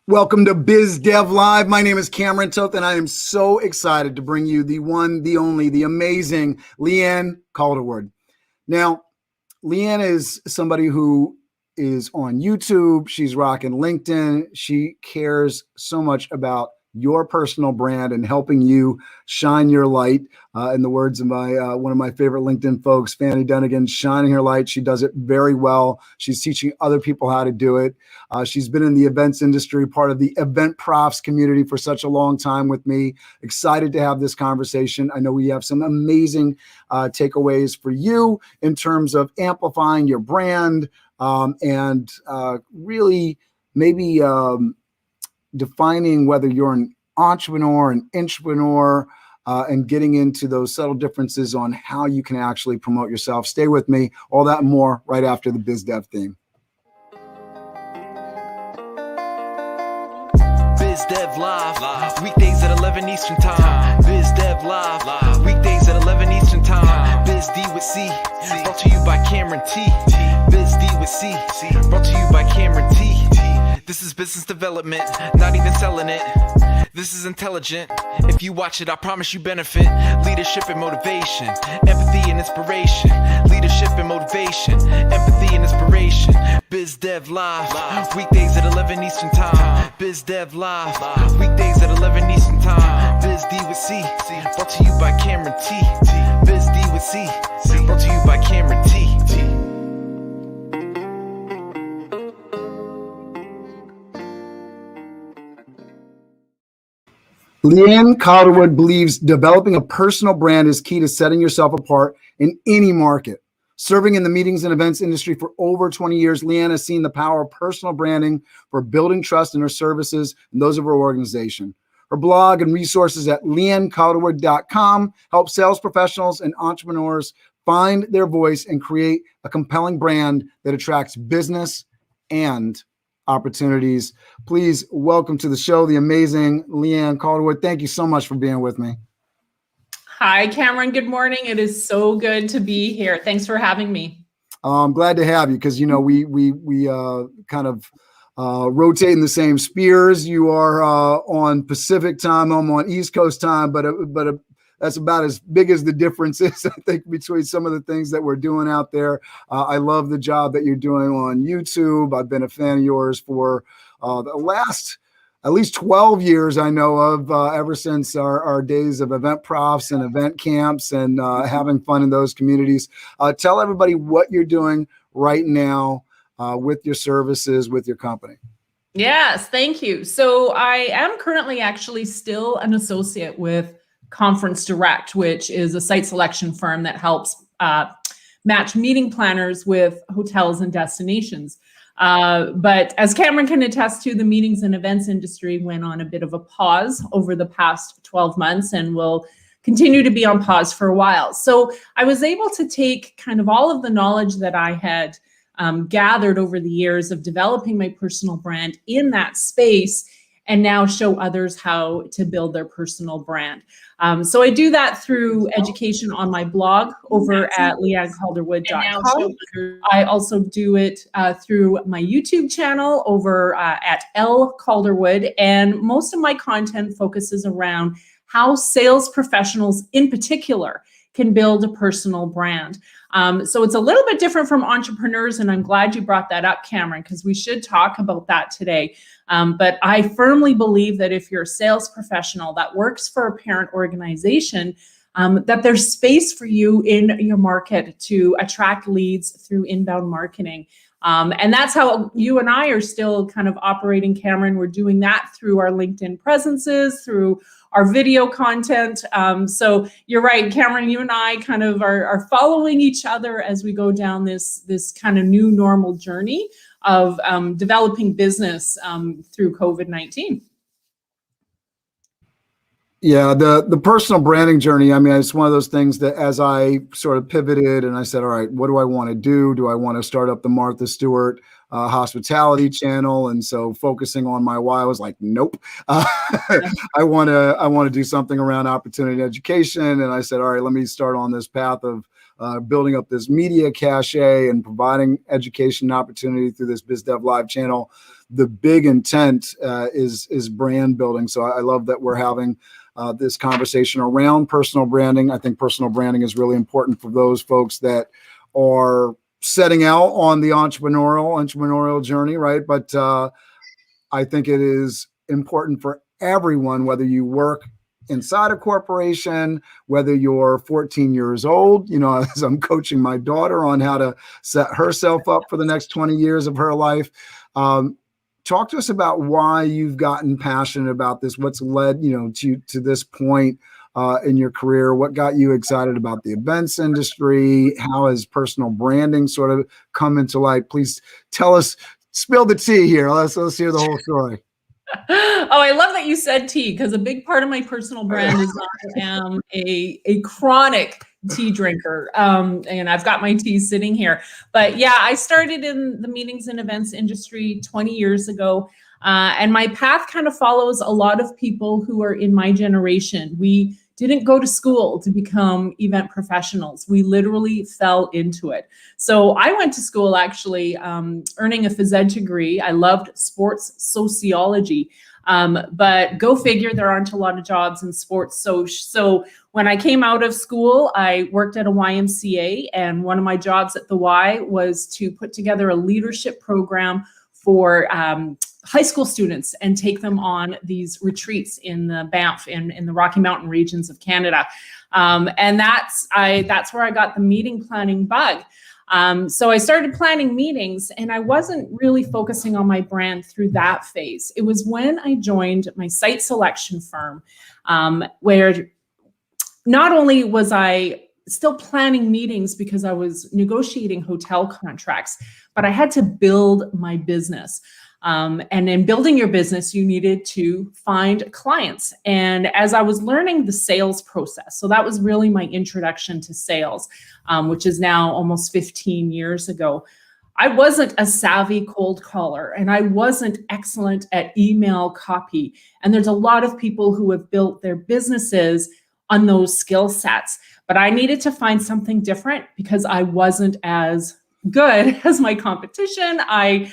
Welcome to Biz Dev Live. My name is Cameron Toth, and I am so excited to bring you the one, the only, the amazing Leanne Calderwood. Now, Leanne is somebody who is on YouTube. She's rocking LinkedIn. She cares so much about your personal brand and helping you shine your light. In the words of one of my favorite LinkedIn folks, Fanny Dunnigan, shining her light. She does it very well. She's teaching other people how to do it. She's been in the events industry, part of the event profs community for such a long time with me. Excited to have this conversation. I know we have some amazing takeaways for you in terms of amplifying your brand and really maybe defining whether you're an entrepreneur, an intrapreneur, and getting into those subtle differences on how you can actually promote yourself. Stay with me. All that and more right after the Biz Dev theme. Biz Dev Live, weekdays at 11 Eastern Time. Biz Dev Live, weekdays at 11 Eastern Time. Biz D with C, brought to you by Cameron T. Biz D with C, brought to you by Cameron T. This is business development, not even selling it. This is intelligent. If you watch it, I promise you benefit. Leadership and motivation, empathy and inspiration. Leadership and motivation, empathy and inspiration. Biz Dev Live, weekdays at 11 Eastern Time. Biz Dev Live, weekdays at 11 Eastern Time. Biz D with C, brought to you by Cameron T. Biz D with C, brought to you by Cameron T. Leanne Calderwood believes developing a personal brand is key to setting yourself apart in any market. Serving in the meetings and events industry for over 20 years, Leanne has seen the power of personal branding for building trust in her services and those of her organization. Her blog and resources at leannecalderwood.com help sales professionals and entrepreneurs find their voice and create a compelling brand that attracts business and opportunities. Please welcome to the show the amazing Leanne Calderwood. Thank you so much for being with me. Hi, Cameron. Good morning. It is so good to be here. Thanks for having me. I'm glad to have you because you know we kind of rotate in the same spheres. You are on Pacific time. I'm on East Coast time, but that's about as big as the difference is, I think, between some of the things that we're doing out there. I love the job that you're doing on YouTube. I've been a fan of yours for the last at least 12 years, I know of, ever since our days of event profs and event camps and having fun in those communities. Tell everybody what you're doing right now with your services, with your company. Yes, thank you. So I am currently actually still an associate with Conference Direct, which is a site selection firm that helps match meeting planners with hotels and destinations. But as Cameron can attest to, the meetings and events industry went on a bit of a pause over the past 12 months and will continue to be on pause for a while. So I was able to take kind of all of the knowledge that I had gathered over the years of developing my personal brand in that space and now show others how to build their personal brand. So I do that through education on my blog over at leannecalderwood.com. I also do it through my YouTube channel over at L Calderwood. And most of my content focuses around how sales professionals in particular can build a personal brand. So it's a little bit different from entrepreneurs, and I'm glad you brought that up, Cameron, because we should talk about that today. But I firmly believe that if you're a sales professional that works for a parent organization, that there's space for you in your market to attract leads through inbound marketing. And that's how you and I are still kind of operating, Cameron. We're doing that through our LinkedIn presences, through our video content. So you're right, Cameron, you and I kind of are following each other as we go down this kind of new normal journey of developing business through COVID-19. Yeah, the personal branding journey, I mean, it's one of those things that as I sort of pivoted and I said, all right, what do I want to do? Do I want to start up the Martha Stewart hospitality channel? And so focusing on my why, I was like, nope. I want to do something around opportunity education. And I said, all right, let me start on this path of building up this media cachet and providing education and opportunity through this BizDev Live channel. The big intent is brand building. So I love that we're having this conversation around personal branding. I think personal branding is really important for those folks that are setting out on the entrepreneurial journey, right? But I think it is important for everyone, whether you work inside a corporation, whether you're 14 years old, as I'm coaching my daughter on how to set herself up for the next 20 years of her life. Talk to us about why you've gotten passionate about this. What's led, to this point in your career? What got you excited about the events industry? How has personal branding sort of come into light? Please tell us, spill the tea here. Let's hear the whole story. Oh, I love that you said tea, because a big part of my personal brand is I am a chronic tea drinker. And I've got my tea sitting here. But yeah, I started in the meetings and events industry 20 years ago. And my path kind of follows a lot of people who are in my generation. We didn't go to school to become event professionals. We literally fell into it. So I went to school actually earning a phys ed degree. I loved sports sociology. But go figure, there aren't a lot of jobs in sports. So when I came out of school, I worked at a YMCA, and one of my jobs at the Y was to put together a leadership program for high school students and take them on these retreats in the Banff in the Rocky Mountain regions of Canada. And that's where I got the meeting planning bug. So I started planning meetings, and I wasn't really focusing on my brand through that phase. It was when I joined my site selection firm, where not only was I still planning meetings because I was negotiating hotel contracts, but I had to build my business. And in building your business, you needed to find clients. And as I was learning the sales process, so that was really my introduction to sales, which is now almost 15 years ago. I wasn't a savvy cold caller, and I wasn't excellent at email copy. And there's a lot of people who have built their businesses on those skill sets. But I needed to find something different because I wasn't as good as my competition. I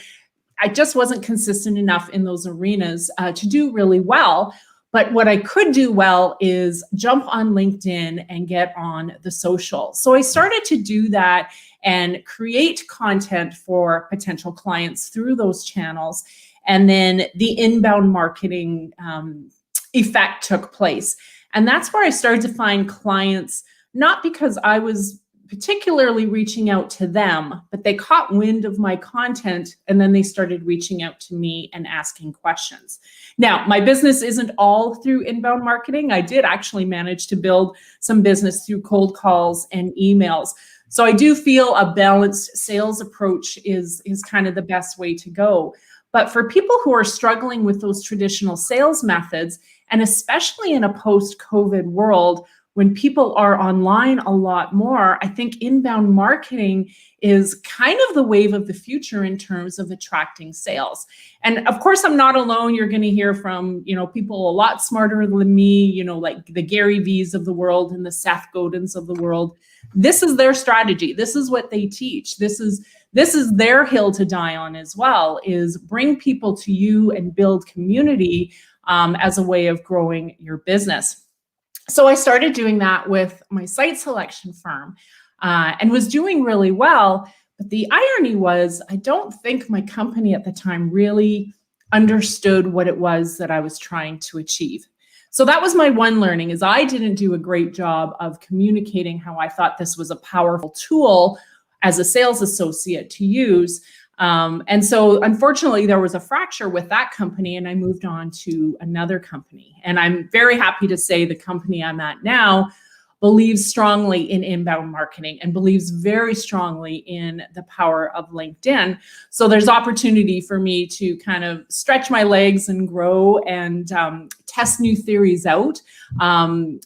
just wasn't consistent enough in those arenas to do really well. But what I could do well is jump on LinkedIn and get on the social. So I started to do that and create content for potential clients through those channels. And then the inbound marketing effect took place. And that's where I started to find clients, not because I was particularly reaching out to them, but they caught wind of my content, and then they started reaching out to me and asking questions. Now, my business isn't all through inbound marketing. I did actually manage to build some business through cold calls and emails. So I do feel a balanced sales approach is kind of the best way to go. But for people who are struggling with those traditional sales methods, and especially in a post-COVID world, when people are online a lot more, I think inbound marketing is kind of the wave of the future in terms of attracting sales. And of course, I'm not alone. You're going to hear from, people a lot smarter than me, like the Gary V's of the world and the Seth Godins of the world. This is their strategy. This is what they teach. This is their hill to die on as well, is bring people to you and build community as a way of growing your business. So I started doing that with my site selection firm and was doing really well. But the irony was, I don't think my company at the time really understood what it was that I was trying to achieve. So that was my one learning, is I didn't do a great job of communicating how I thought this was a powerful tool as a sales associate to use. And so unfortunately, there was a fracture with that company, and I moved on to another company. And I'm very happy to say the company I'm at now believes strongly in inbound marketing and believes very strongly in the power of LinkedIn. So there's opportunity for me to kind of stretch my legs and grow and test new theories out. In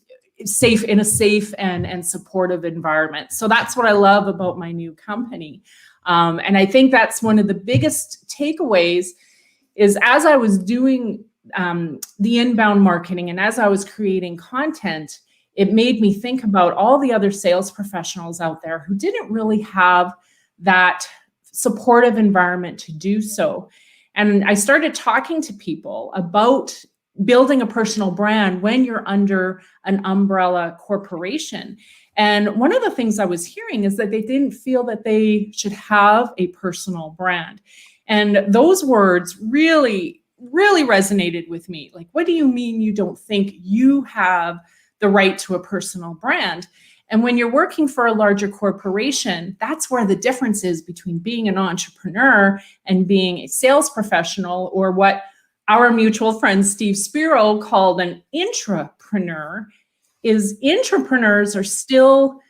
a safe and supportive environment. So that's what I love about my new company. And I think that's one of the biggest takeaways is, as I was doing the inbound marketing and as I was creating content, it made me think about all the other sales professionals out there who didn't really have that supportive environment to do so. And I started talking to people about building a personal brand when you're under an umbrella corporation. And one of the things I was hearing is that they didn't feel that they should have a personal brand. And those words really, really resonated with me. Like, what do you mean you don't think you have the right to a personal brand? And when you're working for a larger corporation, that's where the difference is between being an entrepreneur and being a sales professional, or what our mutual friend Steve Spiro called an intrapreneur. Is intrapreneurs are still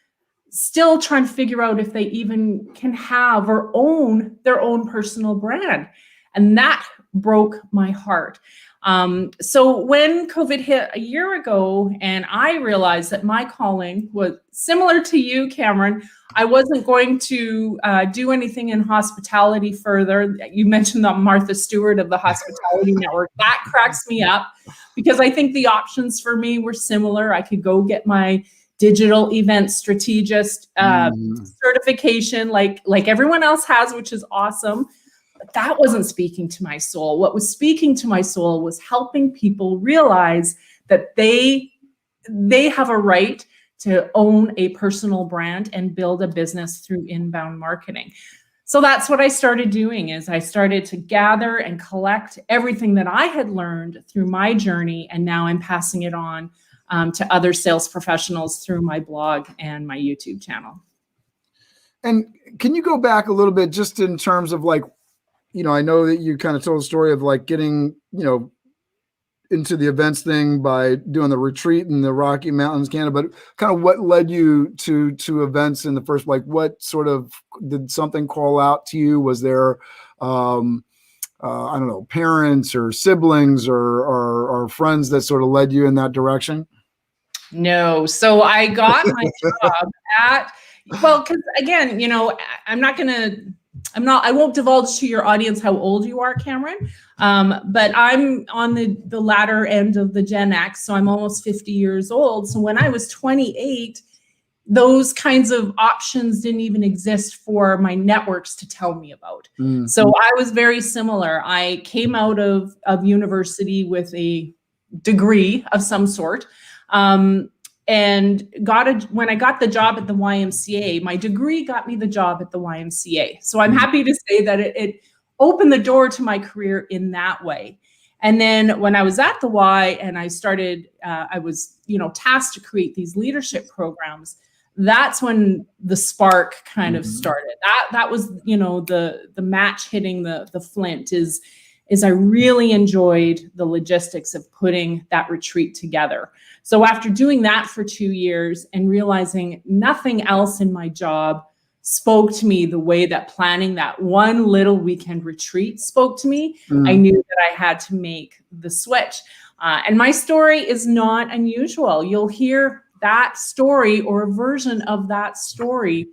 trying to figure out if they even can have or own their own personal brand. And that broke my heart. So when COVID hit a year ago, and I realized that my calling was similar to you, Cameron, I wasn't going to do anything in hospitality further. You mentioned that Martha Stewart of the Hospitality Network. That cracks me up, because I think the options for me were similar. I could go get my digital event strategist certification like everyone else has, which is awesome. But that wasn't speaking to my soul. What was speaking to my soul was helping people realize that they have a right to own a personal brand and build a business through inbound marketing. So that's what I started doing. Is I started to gather and collect everything that I had learned through my journey, and now I'm passing it on to other sales professionals through my blog and my YouTube channel. And can you go back a little bit just in terms of like, I know that you kind of told a story of like getting, into the events thing by doing the retreat in the Rocky Mountains, Canada, but kind of what led you to events in the first, like what sort of, did something call out to you? Was there, I don't know, parents or siblings or friends that sort of led you in that direction? No. So I got my job because again, I won't divulge to your audience how old you are, Cameron, but I'm on the latter end of the Gen X, so I'm almost 50 years old. So when I was 28, those kinds of options didn't even exist for my networks to tell me about. Mm-hmm. So I was very similar. I came out of university with a degree of some sort. And when I got the job at the YMCA, my degree got me the job at the YMCA. So I'm happy to say that it opened the door to my career in that way. And then when I was at the Y and I started, I was, tasked to create these leadership programs. That's when the spark kind of started. That was, the match hitting the flint is I really enjoyed the logistics of putting that retreat together. So after doing that for 2 years and realizing nothing else in my job spoke to me the way that planning that one little weekend retreat spoke to me, I knew that I had to make the switch. And my story is not unusual. You'll hear that story or a version of that story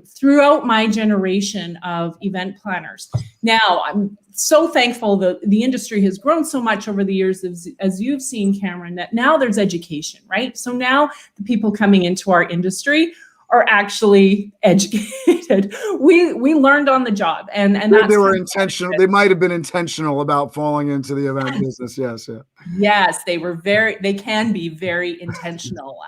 throughout my generation of event planners. Now, I'm so thankful that the industry has grown so much over the years, as you've seen, Cameron, that now there's education, right? So now the people coming into our industry are actually educated. We learned on the job, and that's they were intentional. They might have been intentional about falling into the event business. Yes, yeah. Yes, they can be very intentional.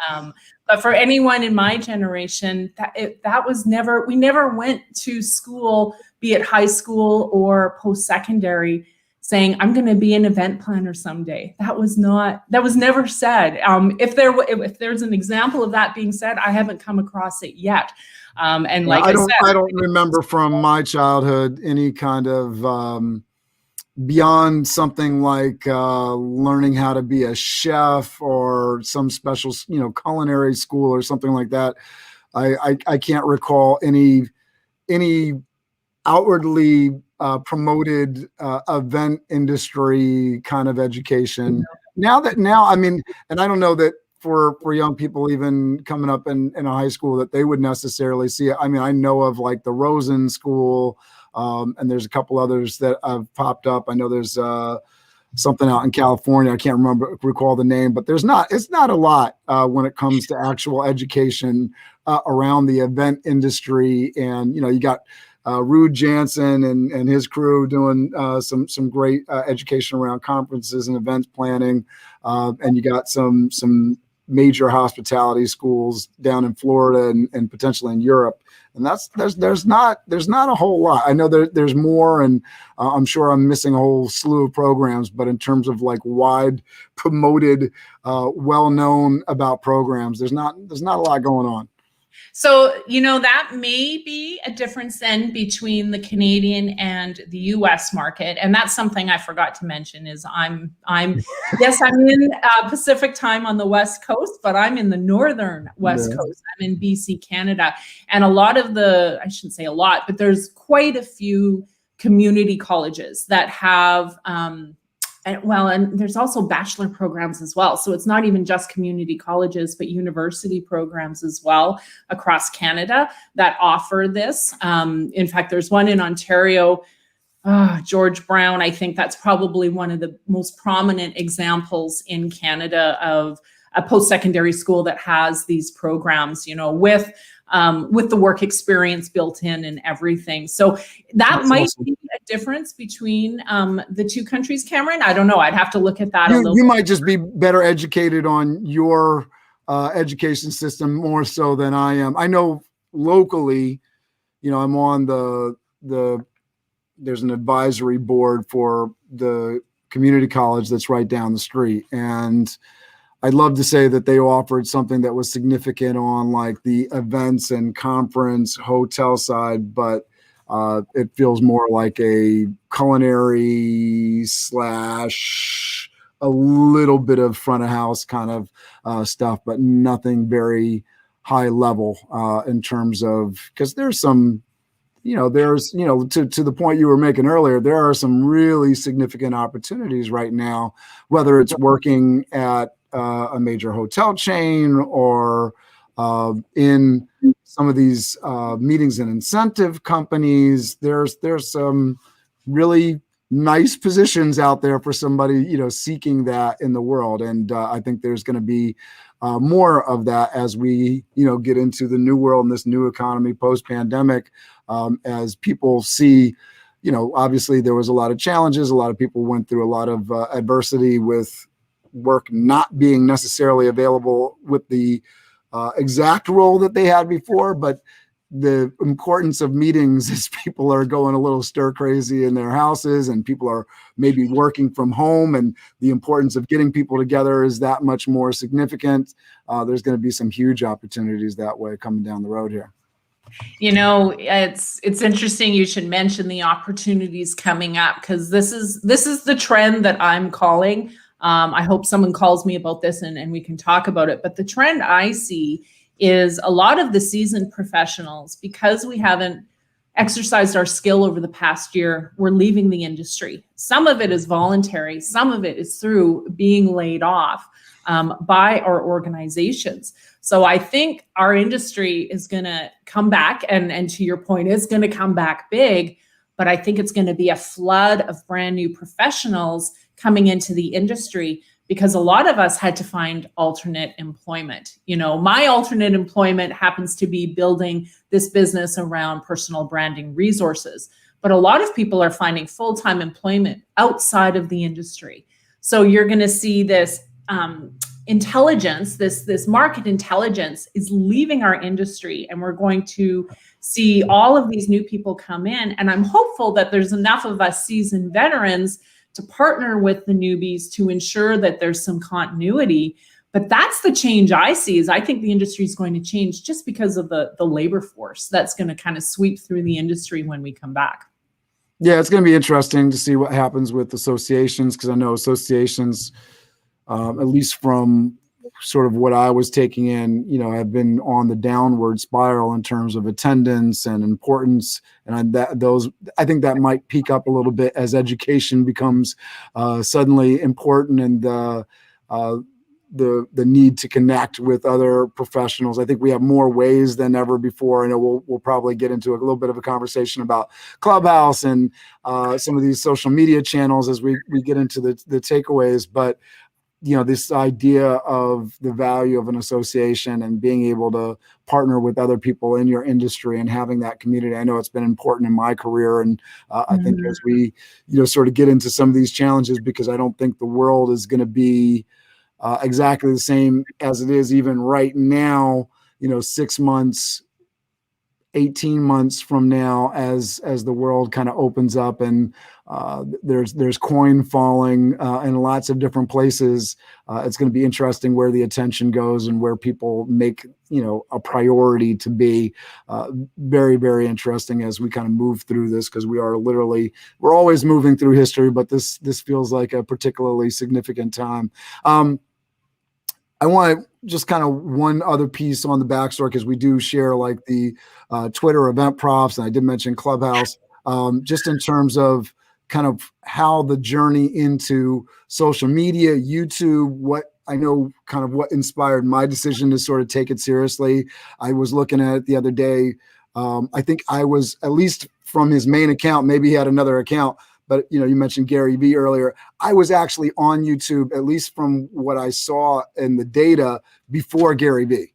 But for anyone in my generation, we never went to school, be it high school or post-secondary, saying, I'm going to be an event planner someday. That was never said. If there's an example of that being said, I haven't come across it yet. And like I don't remember from my childhood any kind of beyond something like learning how to be a chef or some special, culinary school or something like that. I can't recall any outwardly promoted event industry kind of education. Now, I mean, and I don't know that for young people even coming up in a high school that they would necessarily see it. I mean, I know of like the Rosen School, and there's a couple others that have popped up. I know there's something out in California. I can't recall the name, but it's not a lot when it comes to actual education around the event industry. And, you got Rude Jansen and his crew doing some great education around conferences and events planning. And you got some major hospitality schools down in Florida and potentially in Europe. And there's not a whole lot. I know there's more, and I'm sure I'm missing a whole slew of programs, but in terms of like wide promoted, well-known about programs, there's not a lot going on. So, that may be a difference then between the Canadian and the US market. And that's something I forgot to mention is I'm yes, I'm in Pacific time on the West Coast, but I'm in the northern West Coast. I'm in BC, Canada. And a lot of I shouldn't say a lot, but there's quite a few community colleges that have, and there's also bachelor programs as well. So it's not even just community colleges, but university programs as well across Canada that offer this. In fact, there's one in Ontario, George Brown. I think that's probably one of the most prominent examples in Canada of a post-secondary school that has these programs, with the work experience built in and everything. So that might be a difference between the two countries, Cameron. I don't know. I'd have to look at that a little bit. You might just be better educated on your education system more so than I am. I know locally, I'm on there's an advisory board for the community college that's right down the street. And I'd love to say that they offered something that was significant on like the events and conference hotel side, but it feels more like a culinary / a little bit of front of house kind of stuff, but nothing very high level in terms of, because there's some, to the point you were making earlier, there are some really significant opportunities right now, whether it's working at a major hotel chain or in some of these meetings and incentive companies. There's some really nice positions out there for somebody, seeking that in the world. And I think there's going to be more of that as we, get into the new world and this new economy post-pandemic, as people see, obviously there was a lot of challenges. A lot of people went through a lot of adversity with work not being necessarily available with the exact role that they had before, but the importance of meetings as people are going a little stir crazy in their houses and people are maybe working from home, and the importance of getting people together is that much more significant. There's going to be some huge opportunities that way coming down the road here. It's interesting you should mention the opportunities coming up, because this is the trend that I'm calling. I hope someone calls me about this and we can talk about it. But the trend I see is a lot of the seasoned professionals, because we haven't exercised our skill over the past year, we're leaving the industry. Some of it is voluntary. Some of it is through being laid off by our organizations. So I think our industry is going to come back, and to your point, is going to come back big. But I think it's going to be a flood of brand new professionals coming into the industry, because a lot of us had to find alternate employment. My alternate employment happens to be building this business around personal branding resources. But a lot of people are finding full-time employment outside of the industry. So you're going to see this intelligence, this market intelligence is leaving our industry, and we're going to see all of these new people come in. And I'm hopeful that there's enough of us seasoned veterans to partner with the newbies to ensure that there's some continuity. But that's the change I see, is I think the industry is going to change just because of the labor force that's going to kind of sweep through the industry when we come back. Yeah, it's going to be interesting to see what happens with associations, because I know associations, at least from sort of what I was taking in, have been on the downward spiral in terms of attendance and importance. And I think that might peak up a little bit as education becomes suddenly important, and the need to connect with other professionals. I think we have more ways than ever before. I know we'll probably get into a little bit of a conversation about Clubhouse and some of these social media channels as we get into the takeaways. But this idea of the value of an association and being able to partner with other people in your industry and having that community. I know it's been important in my career. And I think as we, sort of get into some of these challenges, because I don't think the world is going to be exactly the same as it is even right now, 6 months, 18 months from now, as the world kind of opens up and there's coin falling in lots of different places. It's going to be interesting where the attention goes and where people make a priority to be. Very, very interesting as we kind of move through this, because we're always moving through history, but this feels like a particularly significant time. I want just kind of one other piece on the backstory, because we do share like the Twitter event props, and I did mention Clubhouse, just in terms of kind of how the journey into social media, YouTube, what inspired my decision to sort of take it seriously. I was looking at it the other day. I think I was, at least from his main account, maybe he had another account, but you mentioned Gary Vee earlier. I was actually on YouTube, at least from what I saw in the data, before Gary Vee.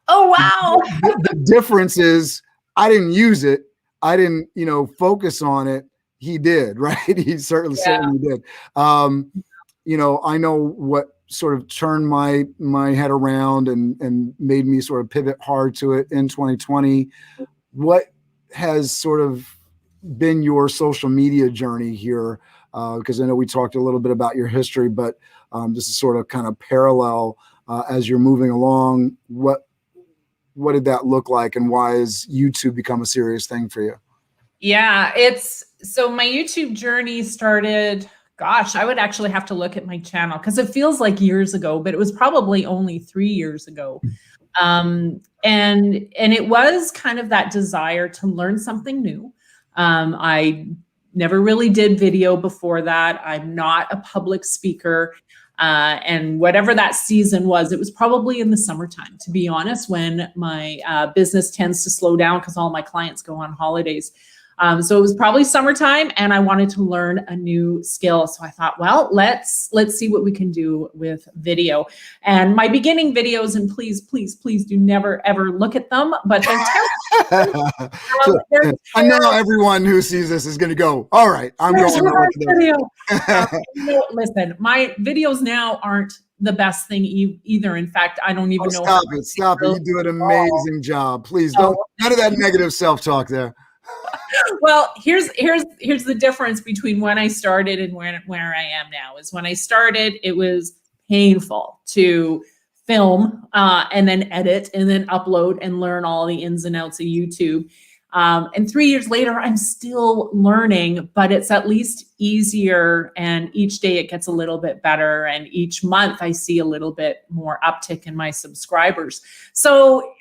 Oh, wow. The difference is I didn't use it. I didn't, focus on it. He did, right? He certainly did. I know what sort of turned my head around and made me sort of pivot hard to it in 2020. What has sort of been your social media journey here? Because I know we talked a little bit about your history, but this is sort of kind of parallel as you're moving along. What did that look like, and why has YouTube become a serious thing for you? Yeah, so my YouTube journey started, gosh, I would actually have to look at my channel because it feels like years ago, but it was probably only 3 years ago. And it was kind of that desire to learn something new. I never really did video before that. I'm not a public speaker. And whatever that season was, it was probably in the summertime, to be honest, when my business tends to slow down because all my clients go on holidays. So it was probably summertime, and I wanted to learn a new skill. So I thought, well, let's see what we can do with video. And my beginning videos, and please do never ever look at them, but they're terrible. I know everyone who sees this is going to go, all right, I'm going to look at them. Listen, my videos now aren't the best thing either. In fact, I don't even know. Stop it. You do an amazing job. Please don't, none of that negative self-talk there. Well, here's the difference between when I started and where I am now. Is when I started, it was painful to film and then edit and then upload and learn all the ins and outs of YouTube. And 3 years later, I'm still learning, but it's at least easier. And each day it gets a little bit better. And each month I see a little bit more uptick in my subscribers. So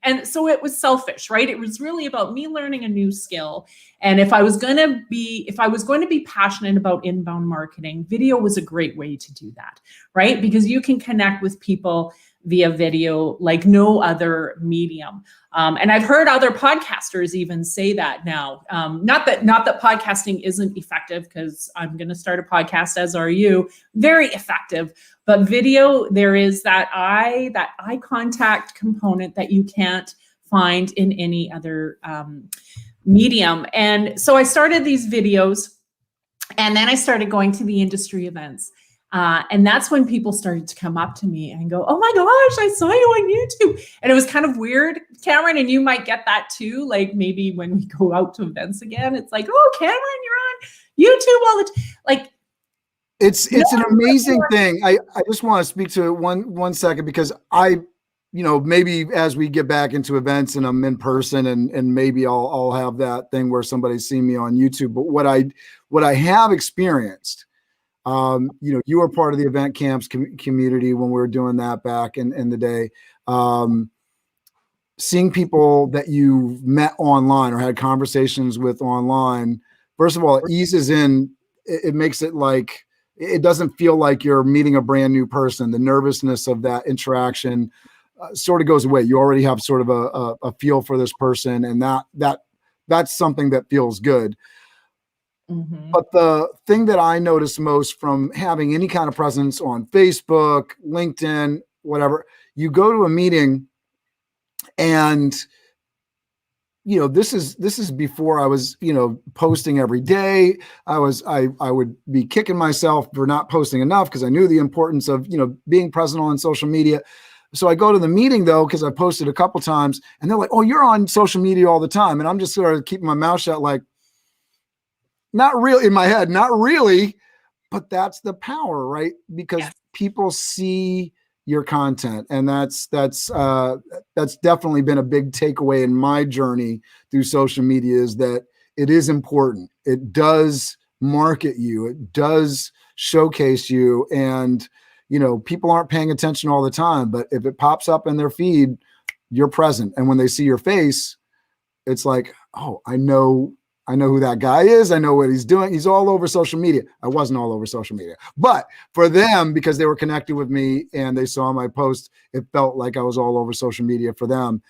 it was selfish, right? It was really about me learning a new skill. And if I was going to be passionate about inbound marketing, video was a great way to do that, right? Because you can connect with people via video like no other medium. And I've heard other podcasters even say that now. Not that podcasting isn't effective, because I'm going to start a podcast, as are you. Very effective. But video, there is that eye contact component that you can't find in any other medium. And so I started these videos, and then I started going to the industry events. And that's when people started to come up to me and go, oh my gosh, I saw you on YouTube. And it was kind of weird, Cameron, and you might get that too. Like maybe when we go out to events again, it's like, oh, Cameron, you're on YouTube all the time. Like, it's an amazing thing. I just want to speak to it one second, because maybe as we get back into events and I'm in person, and maybe I'll have that thing where somebody's seen me on YouTube. But what I have experienced, you were part of the event camps community when we were doing that back in the day. Seeing people that you've met online or had conversations with online, first of all, it eases in. It makes it like it doesn't feel like you're meeting a brand new person. The nervousness of that interaction sort of goes away. You already have sort of a feel for this person, and that's something that feels good. Mm-hmm. But the thing that I notice most from having any kind of presence on Facebook, LinkedIn, whatever, you go to a meeting and, you know, this is before I was, you know, posting every day. I would be kicking myself for not posting enough because I knew the importance of, you know, being present on social media. So I go to the meeting though, because I posted a couple times and they're like, oh, you're on social media all the time. And I'm just sort of keeping my mouth shut, like, not really, in my head, not really, but that's the power, right? Because Yes. people see your content, and that's definitely been a big takeaway in my journey through social media, is that it is important. It does market you, it does showcase you, and you know, people aren't paying attention all the time, but if it pops up in their feed, you're present, and when they see your face, it's like, oh, I know who that guy is. I know what he's doing. He's all over social media. I wasn't all over social media, but for them, because they were connected with me and they saw my post, it felt like I was all over social media for them.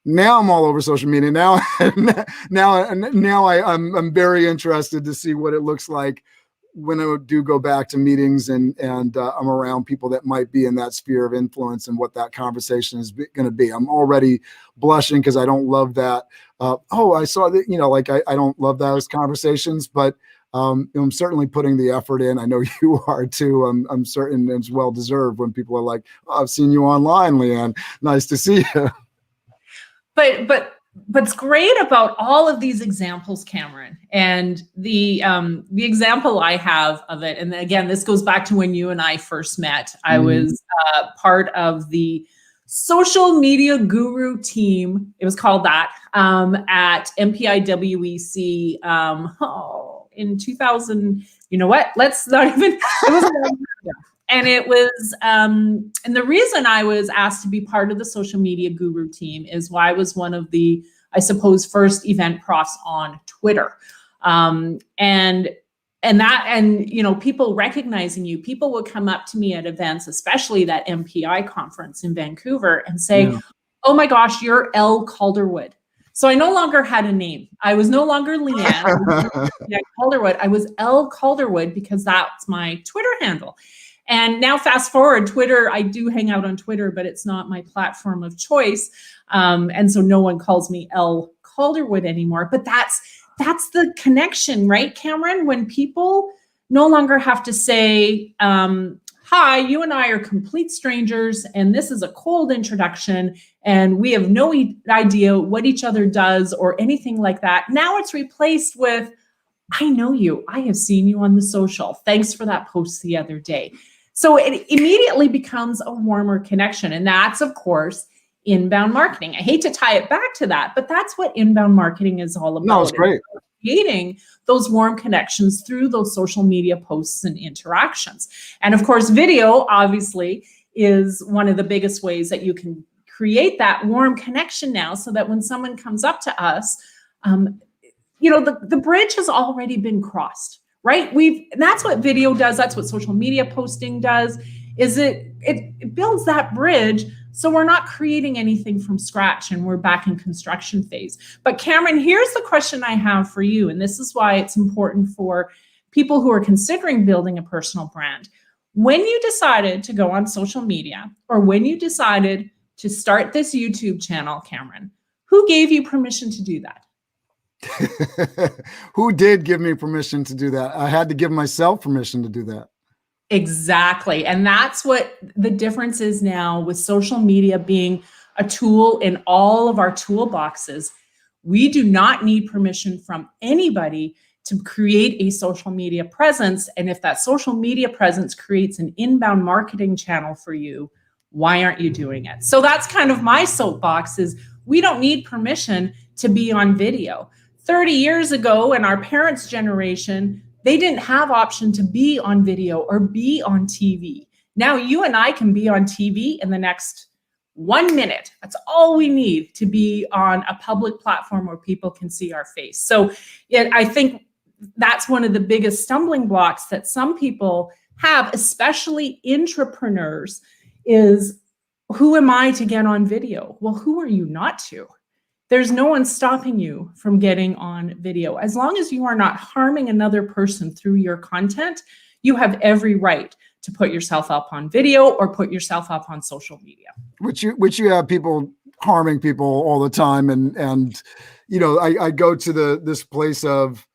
Now I'm all over social media. Now I'm very interested to see what it looks like when I do go back to meetings and I'm around people that might be in that sphere of influence and what that conversation is going to be. I'm already blushing because I don't love that. I saw that, you know, like I don't love those conversations, but I'm certainly putting the effort in. I know you are too. I'm certain it's well deserved when people are like, oh, I've seen you online, Leanne. Nice to see you. What's great about all of these examples, Cameron, and the example I have of it, and again, this goes back to when you and I first met. I was part of the social media guru team. It was called that at MPIWEC in 2000. You know what? Let's not even. It was a long time ago. And it was, and the reason I was asked to be part of the social media guru team is why I was one of the, I suppose, first event profs on Twitter. And you know, people recognizing you, people would come up to me at events, especially that MPI conference in Vancouver, and say, oh my gosh, you're L. Calderwood. So I no longer had a name. I was no longer Leanne Calderwood. I was L. Calderwood because that's my Twitter handle. And now fast forward, Twitter, I do hang out on Twitter, but it's not my platform of choice. And so no one calls me L. Calderwood anymore. But that's the connection, right, Cameron? When people no longer have to say, hi, you and I are complete strangers, and this is a cold introduction, and we have no idea what each other does or anything like that. Now it's replaced with, I know you. I have seen you on the social. Thanks for that post the other day. So it immediately becomes a warmer connection. And that's, of course, inbound marketing. I hate to tie it back to that, but that's what inbound marketing is all about. No, it's great. Creating those warm connections through those social media posts and interactions. And of course, video obviously is one of the biggest ways that you can create that warm connection now, so that when someone comes up to us, you know, the bridge has already been crossed, right? And that's what video does. That's what social media posting does, is it builds that bridge. So we're not creating anything from scratch and we're back in construction phase. But Cameron, here's the question I have for you. And this is why it's important for people who are considering building a personal brand. When you decided to go on social media, or when you decided to start this YouTube channel, Cameron, who gave you permission to do that? Who did give me permission to do that? I had to give myself permission to do that. Exactly. And that's what the difference is now with social media being a tool in all of our toolboxes. We do not need permission from anybody to create a social media presence. And if that social media presence creates an inbound marketing channel for you, why aren't you doing it? So that's kind of my soapbox, is we don't need permission to be on video. 30 years ago, in our parents' generation, they didn't have option to be on video or be on TV. Now you and I can be on TV in the next 1 minute. That's all we need to be on a public platform where people can see our face. So I think that's one of the biggest stumbling blocks that some people have, especially intrapreneurs, is who am I to get on video? Well, who are you not to? There's no one stopping you from getting on video. As long as you are not harming another person through your content, you have every right to put yourself up on video or put yourself up on social media. Which you have people harming people all the time. And I go to this place of,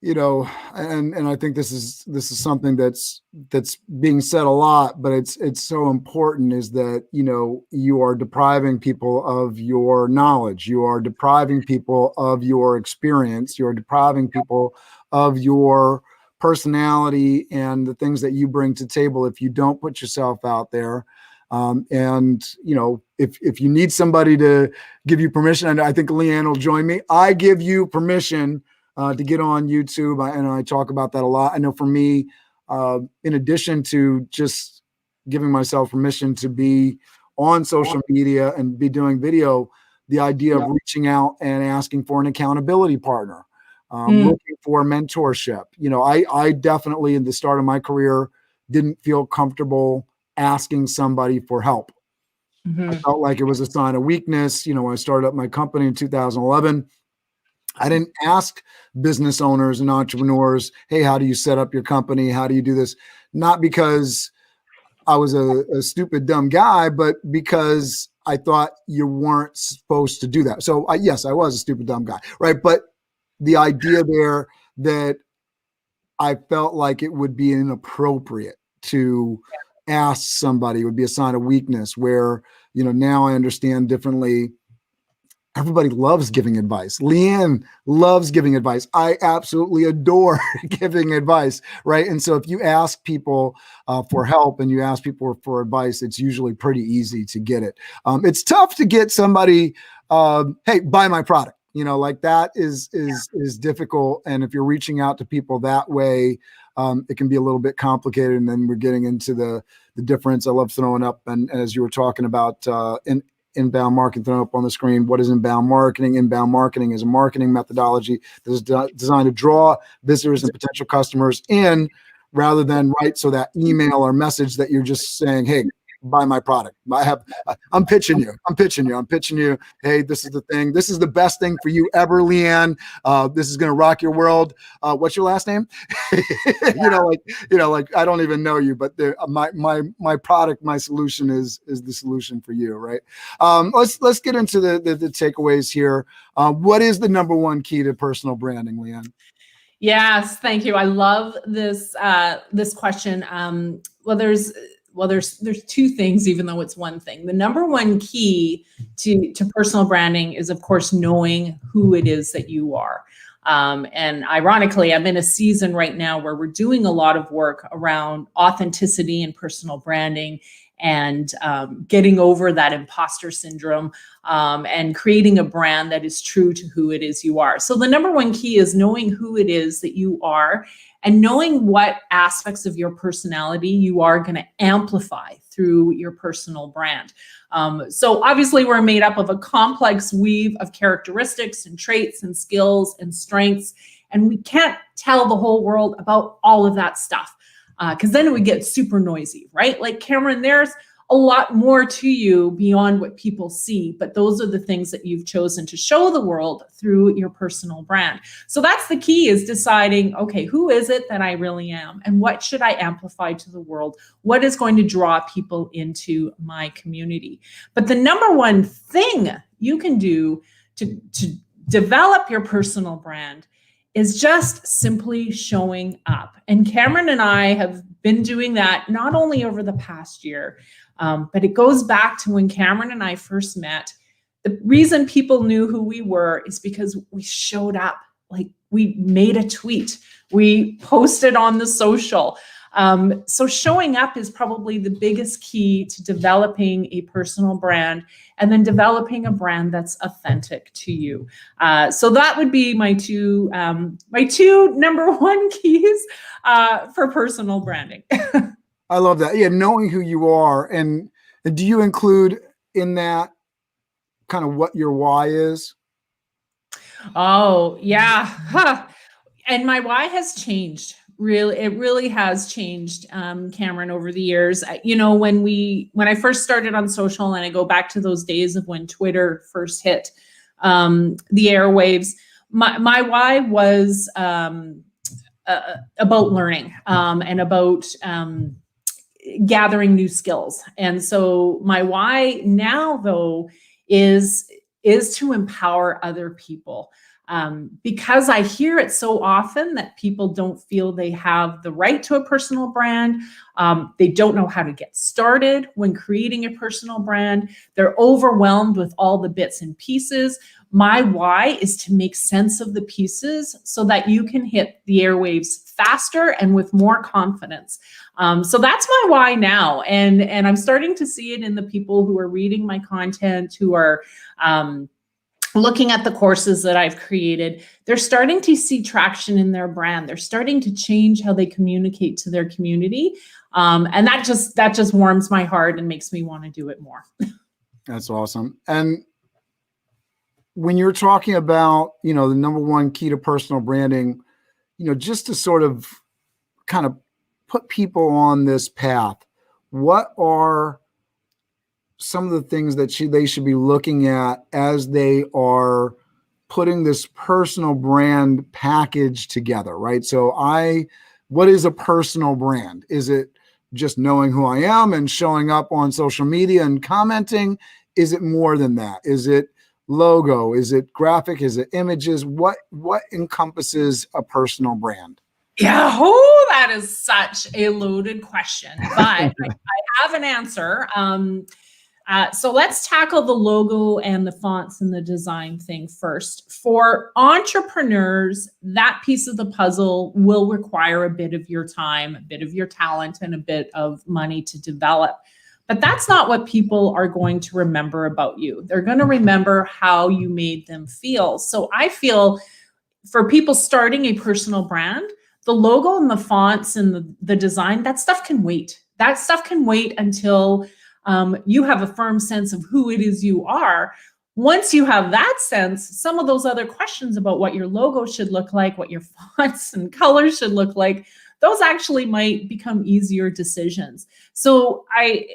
and I think this is something that's being said a lot, but it's so important, is that, you are depriving people of your knowledge. You are depriving people of your experience. You are depriving people of your personality and the things that you bring to the table if you don't put yourself out there. If you need somebody to give you permission, and I think Leanne will join me, I give you permission to get on YouTube. And I talk about that a lot. I know for me, in addition to just giving myself permission to be on social media and be doing video, the idea of reaching out and asking for an accountability partner, looking for mentorship. I definitely, in the start of my career, didn't feel comfortable asking somebody for help. I felt like it was a sign of weakness. When I started up my company in 2011, I didn't ask business owners and entrepreneurs, hey, how do you set up your company? How do you do this? Not because I was a stupid, dumb guy, but because I thought you weren't supposed to do that. So yes, I was a stupid, dumb guy, right? But the idea there that I felt like it would be inappropriate to ask somebody, would be a sign of weakness, where, now I understand differently. Everybody loves giving advice. Leanne loves giving advice. I absolutely adore giving advice, right? And so if you ask people for help and you ask people for advice, it's usually pretty easy to get it. It's tough to get somebody, hey, buy my product. Like that is difficult. And if you're reaching out to people that way, it can be a little bit complicated. And then we're getting into the difference. I love throwing up, and as you were talking about inbound marketing, thrown up on the screen. What is inbound marketing? Inbound marketing is a marketing methodology that is designed to draw visitors and potential customers in, rather than write so that email or message that you're just saying, hey, buy my product. I'm pitching you. Hey, this is the thing. This is the best thing for you ever, Leanne. This is going to rock your world. What's your last name? Like I don't even know you, but my product, my solution is the solution for you, right? Let's get into the takeaways here. What is the number one key to personal branding, Leanne? Yes, thank you. I love this question. There's two things, even though it's one thing. The number one key to personal branding is, of course, knowing who it is that you are. And ironically, I'm in a season right now where we're doing a lot of work around authenticity and personal branding, and getting over that imposter syndrome, and creating a brand that is true to who it is you are. So the number one key is knowing who it is that you are, and knowing what aspects of your personality you are going to amplify through your personal brand. So obviously we're made up of a complex weave of characteristics and traits and skills and strengths, and we can't tell the whole world about all of that stuff, because then it would get super noisy, right? Like, Cameron, there's a lot more to you beyond what people see, but those are the things that you've chosen to show the world through your personal brand. So that's the key, is deciding, okay, who is it that I really am, and what should I amplify to the world? What is going to draw people into my community? But the number one thing you can do to develop your personal brand is just simply showing up. And Cameron and I have been doing that not only over the past year, but it goes back to when Cameron and I first met. The reason people knew who we were is because we showed up. Like, we made a tweet, we posted on the social. So showing up is probably the biggest key to developing a personal brand, and then developing a brand that's authentic to you. So that would be my two number one keys for personal branding. I love that. Yeah, knowing who you are. And do you include in that kind of what your why is? Oh, yeah. Huh. And my why has changed Really, it really has changed, Cameron, over the years. When I first started on social, and I go back to those days of when Twitter first hit the airwaves, my why was about learning and about gathering new skills. And so my why now, though, is to empower other people. Because I hear it so often that people don't feel they have the right to a personal brand. They don't know how to get started when creating a personal brand. They're overwhelmed with all the bits and pieces. My why is to make sense of the pieces so that you can hit the airwaves faster and with more confidence. So that's my why now. And I'm starting to see it in the people who are reading my content, who are looking at the courses that I've created. They're starting to see traction in their brand. They're starting to change how they communicate to their community. And that just warms my heart and makes me want to do it more. That's awesome. And when you're talking about, the number one key to personal branding, just to sort of kind of put people on this path, what are some of the things that they should be looking at as they are putting this personal brand package together, right? So what is a personal brand? Is it just knowing who I am and showing up on social media and commenting? Is it more than that? Is it logo? Is it graphic? Is it images? What encompasses a personal brand? Yeah, that is such a loaded question, but I have an answer. So let's tackle the logo and the fonts and the design thing first. For entrepreneurs, that piece of the puzzle will require a bit of your time, a bit of your talent, and a bit of money to develop. But that's not what people are going to remember about you. They're going to remember how you made them feel. So I feel for people starting a personal brand, the logo and the fonts and the design, that stuff can wait. That stuff can wait until you have a firm sense of who it is you are. Once you have that sense, some of those other questions about what your logo should look like, what your fonts and colors should look like, those actually might become easier decisions. So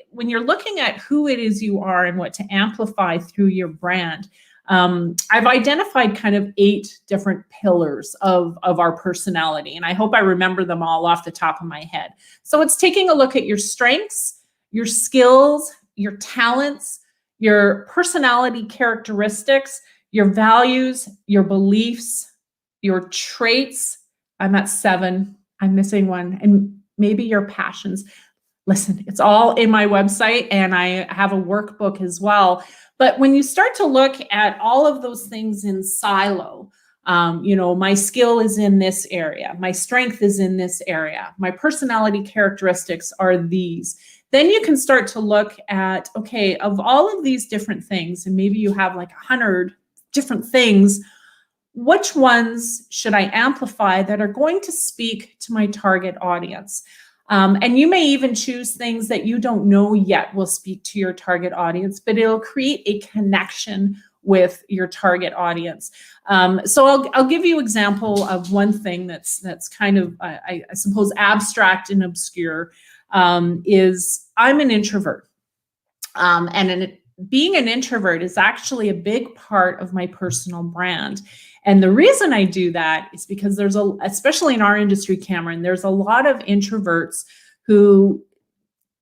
when you're looking at who it is you are and what to amplify through your brand, I've identified kind of 8 different pillars of our personality, and I hope I remember them all off the top of my head. So it's taking a look at your strengths, your skills, your talents, your personality characteristics, your values, your beliefs, your traits. I'm at 7. I'm missing one. And maybe your passions. Listen, it's all in my website, and I have a workbook as well. But when you start to look at all of those things in silo, my skill is in this area, my strength is in this area, my personality characteristics are these. Then you can start to look at, okay, of all of these different things, and maybe you have like 100 different things, which ones should I amplify that are going to speak to my target audience? And you may even choose things that you don't know yet will speak to your target audience, but it'll create a connection with your target audience. So I'll give you an example of one thing that's kind of, I suppose, abstract and obscure. Is I'm an introvert. Being an introvert is actually a big part of my personal brand. And the reason I do that is because especially in our industry, Cameron, there's a lot of introverts who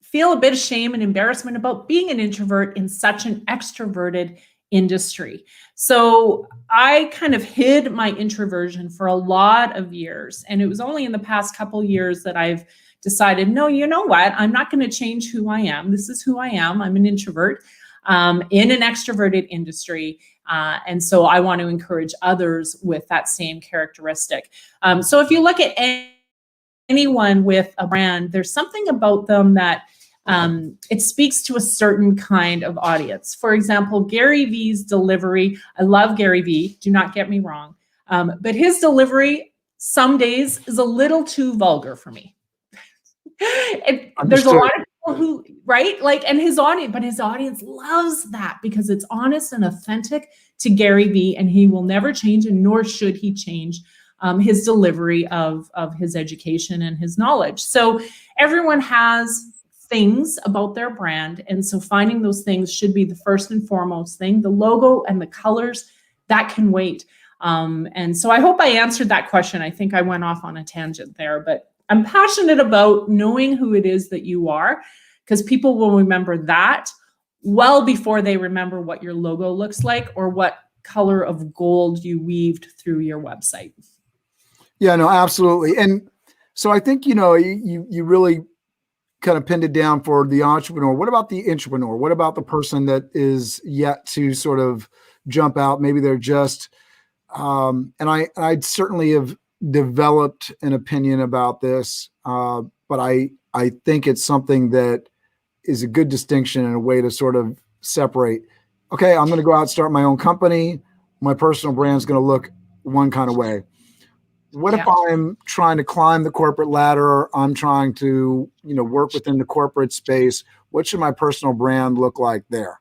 feel a bit of shame and embarrassment about being an introvert in such an extroverted industry. So I kind of hid my introversion for a lot of years. And it was only in the past couple years that I've decided, no, you know what? I'm not going to change who I am. This is who I am. I'm an introvert in an extroverted industry. And so I want to encourage others with that same characteristic. So if you look at anyone with a brand, there's something about them that it speaks to a certain kind of audience. For example, Gary V's delivery. I love Gary V. Do not get me wrong. But his delivery some days is a little too vulgar for me. There's a lot of people who, right? Like, and his audience loves that because it's honest and authentic to Gary V, and he will never change, and nor should he change. his delivery of his education and his knowledge. So everyone has things about their brand. And so finding those things should be the first and foremost thing. The logo and the colors, that can wait. And so I hope I answered that question. I think I went off on a tangent there, but I'm passionate about knowing who it is that you are, because people will remember that well before they remember what your logo looks like or what color of gold you weaved through your website. Yeah, no, absolutely. And so I think, you really kind of pinned it down for the entrepreneur. What about the intrapreneur? What about the person that is yet to sort of jump out? Maybe they're just, and I certainly have developed an opinion about this, but I think it's something that is a good distinction and a way to sort of separate. Okay, I'm going to go out and start my own company. My personal brand is going to look one kind of way. What if I'm trying to climb the corporate ladder? I'm trying to, work within the corporate space. What should my personal brand look like there?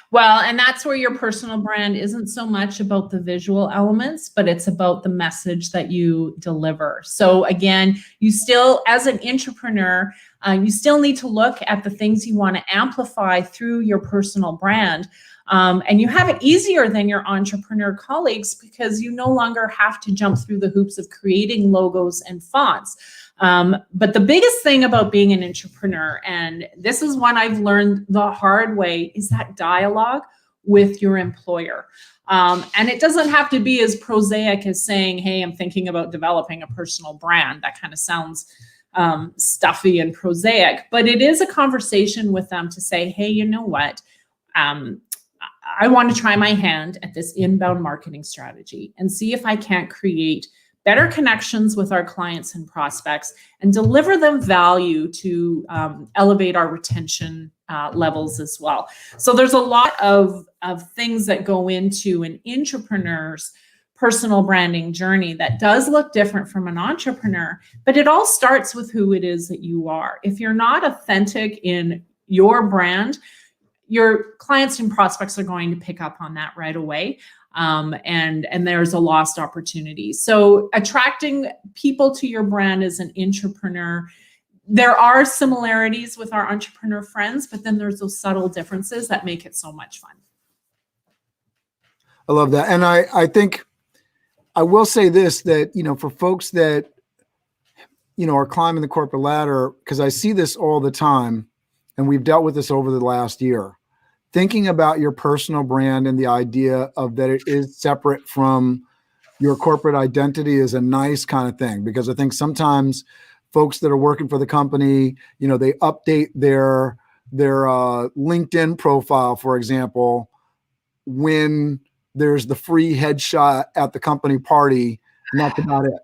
Well, and that's where your personal brand isn't so much about the visual elements, but it's about the message that you deliver. So again, you still, as an intrapreneur, you still need to look at the things you want to amplify through your personal brand. And you have it easier than your entrepreneur colleagues because you no longer have to jump through the hoops of creating logos and fonts. But the biggest thing about being an entrepreneur, and this is one I've learned the hard way, is that dialogue with your employer. And it doesn't have to be as prosaic as saying, hey, I'm thinking about developing a personal brand. That kind of sounds stuffy and prosaic, but it is a conversation with them to say, hey, you know what? I want to try my hand at this inbound marketing strategy and see if I can't create better connections with our clients and prospects and deliver them value to elevate our retention levels as well. So there's a lot of things that go into an intrapreneur's personal branding journey that does look different from an entrepreneur, but it all starts with who it is that you are. If you're not authentic in your brand, your clients and prospects are going to pick up on that right away. And there's a lost opportunity. So attracting people to your brand as an intrapreneur, there are similarities with our entrepreneur friends, but then there's those subtle differences that make it so much fun. I love that. And I think I will say this, that, for folks that, are climbing the corporate ladder, because I see this all the time, and we've dealt with this over the last year. Thinking about your personal brand and the idea of that it is separate from your corporate identity is a nice kind of thing, because I think sometimes folks that are working for the company, they update their LinkedIn profile, for example, when there's the free headshot at the company party, and that's about it,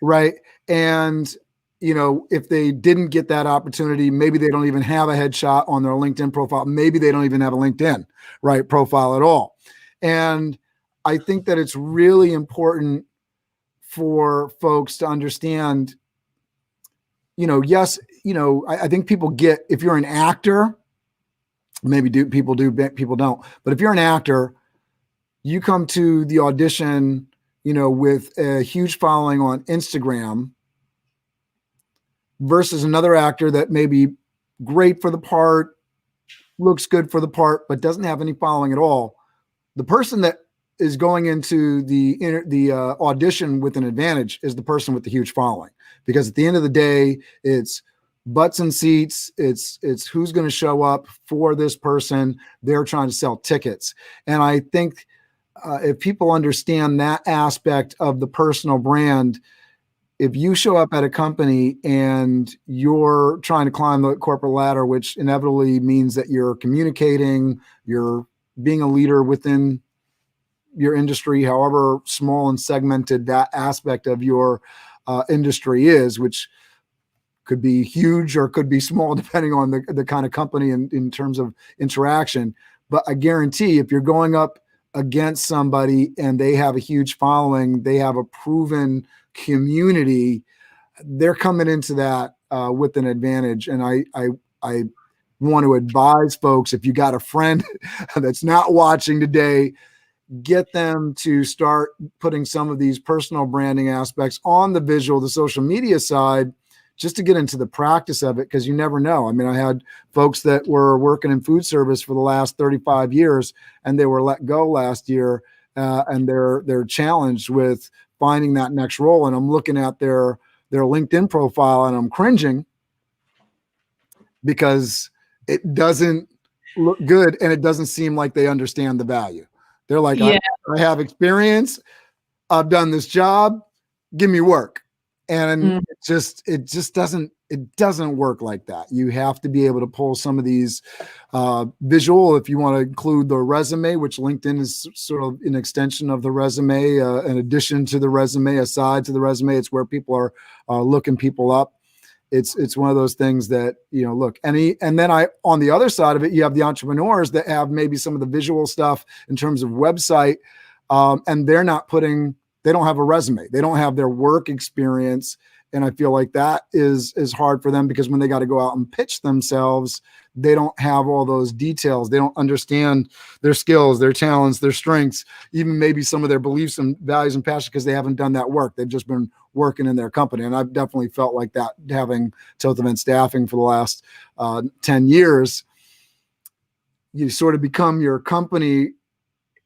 right? And if they didn't get that opportunity, maybe they don't even have a headshot on their LinkedIn profile. Maybe they don't even have a LinkedIn, right, profile at all. And I think that it's really important for folks to understand, yes, I think people get, if you're an actor, maybe people do, people don't. But if you're an actor, you come to the audition, with a huge following on Instagram, versus another actor that may be great for the part, looks good for the part, but doesn't have any following at all. The person that is going into the audition with an advantage is the person with the huge following, because at the end of the day, it's butts and seats. It's who's going to show up for this person. They're trying to sell tickets. And I think if people understand that aspect of the personal brand, if you show up at a company and you're trying to climb the corporate ladder, which inevitably means that you're communicating, you're being a leader within your industry, however small and segmented that aspect of your industry is, which could be huge or could be small, depending on the kind of company in terms of interaction. But I guarantee if you're going up against somebody and they have a huge following, they have a proven community, they're coming into that with an advantage. And I want to advise folks, if you got a friend that's not watching today, get them to start putting some of these personal branding aspects on the visual, the social media side, just to get into the practice of it, because you never know. I mean, I had folks that were working in food service for the last 35 years, and they were let go last year, and they're challenged with finding that next role. And I'm looking at their LinkedIn profile, and I'm cringing because it doesn't look good, and it doesn't seem like they understand the value. They're like, Yeah. I have experience, I've done this job, give me work. And it just doesn't work like that. You have to be able to pull some of these visual, if you want to include the resume, which LinkedIn is sort of an extension of the resume, an addition to the resume, aside to the resume. It's where people are looking people up. It's one of those things that, look, and then on the other side of it, you have the entrepreneurs that have maybe some of the visual stuff in terms of website, and they don't have a resume. They don't have their work experience. And I feel like that is hard for them, because when they got to go out and pitch themselves, they don't have all those details. They don't understand their skills, their talents, their strengths, even maybe some of their beliefs and values and passion, because they haven't done that work. They've just been working in their company. And I've definitely felt like that, having Toth Event Staffing for the last 10 years. You sort of become your company,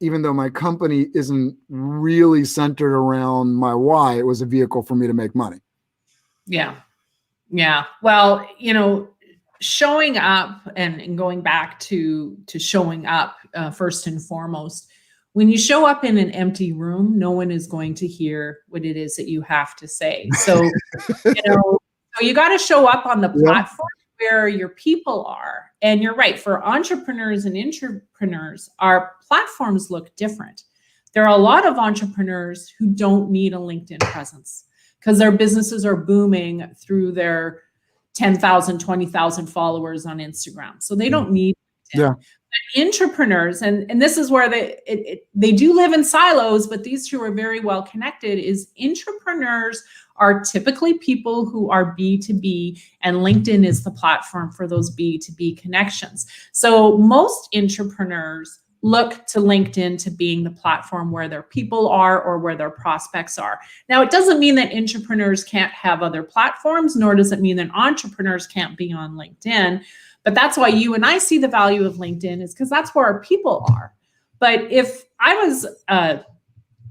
even though my company isn't really centered around my why. It was a vehicle for me to make money. Yeah. Yeah. Well, showing up and going back to showing up first and foremost, when you show up in an empty room, no one is going to hear what it is that you have to say. So, you got to show up on the platform where your people are. And you're right, for entrepreneurs and intrapreneurs, our platforms look different. There are a lot of entrepreneurs who don't need a LinkedIn presence because their businesses are booming through their 10,000, 20,000 followers on Instagram. So they don't need LinkedIn. Yeah. But intrapreneurs, and this is where they do live in silos, but these two are very well connected, is intrapreneurs are typically people who are B2B, and LinkedIn is the platform for those B2B connections. So most intrapreneurs look to LinkedIn to being the platform where their people are or where their prospects are. Now, it doesn't mean that intrapreneurs can't have other platforms, nor does it mean that entrepreneurs can't be on LinkedIn. But that's why you and I see the value of LinkedIn, is because that's where our people are. But if I was a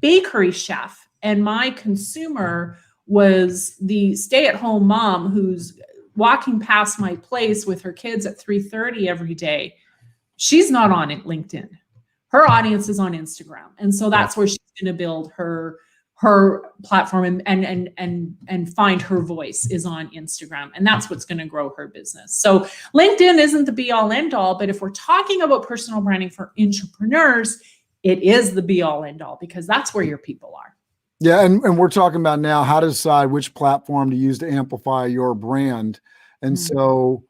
bakery chef and my consumer was the stay-at-home mom who's walking past my place with her kids at 3:30 every day, she's not on LinkedIn. Her audience is on Instagram. And so that's where she's going to build her platform and find her voice is on Instagram. And that's what's going to grow her business. So LinkedIn isn't the be all end all, but if we're talking about personal branding for intrapreneurs, it is the be all end all, because that's where your people are. Yeah. And we're talking about now how to decide which platform to use to amplify your brand. And so,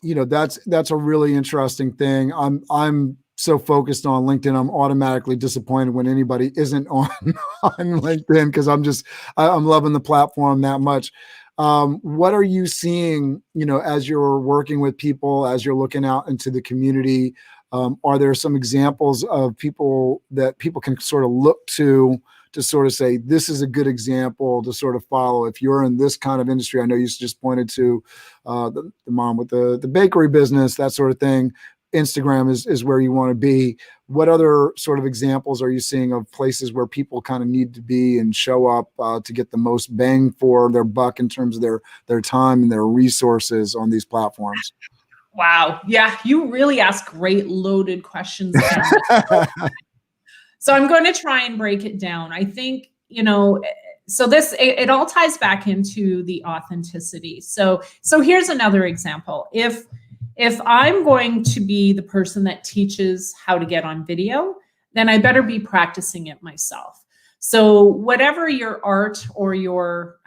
that's a really interesting thing. I'm so focused on LinkedIn. I'm automatically disappointed when anybody isn't on LinkedIn, because I'm loving the platform that much. What are you seeing, as you're working with people, as you're looking out into the community? Are there some examples of people that people can sort of look to sort of say, this is a good example to sort of follow if you're in this kind of industry? I know you just pointed to the mom with the bakery business, that sort of thing. Instagram is where you want to be. What other sort of examples are you seeing of places where people kind of need to be and show up to get the most bang for their buck in terms of their time and their resources on these platforms? Wow. Yeah, you really ask great loaded questions. So I'm going to try and break it down. I think, so it all ties back into the authenticity. So here's another example. If I'm going to be the person that teaches how to get on video, then I better be practicing it myself. So whatever your art or your,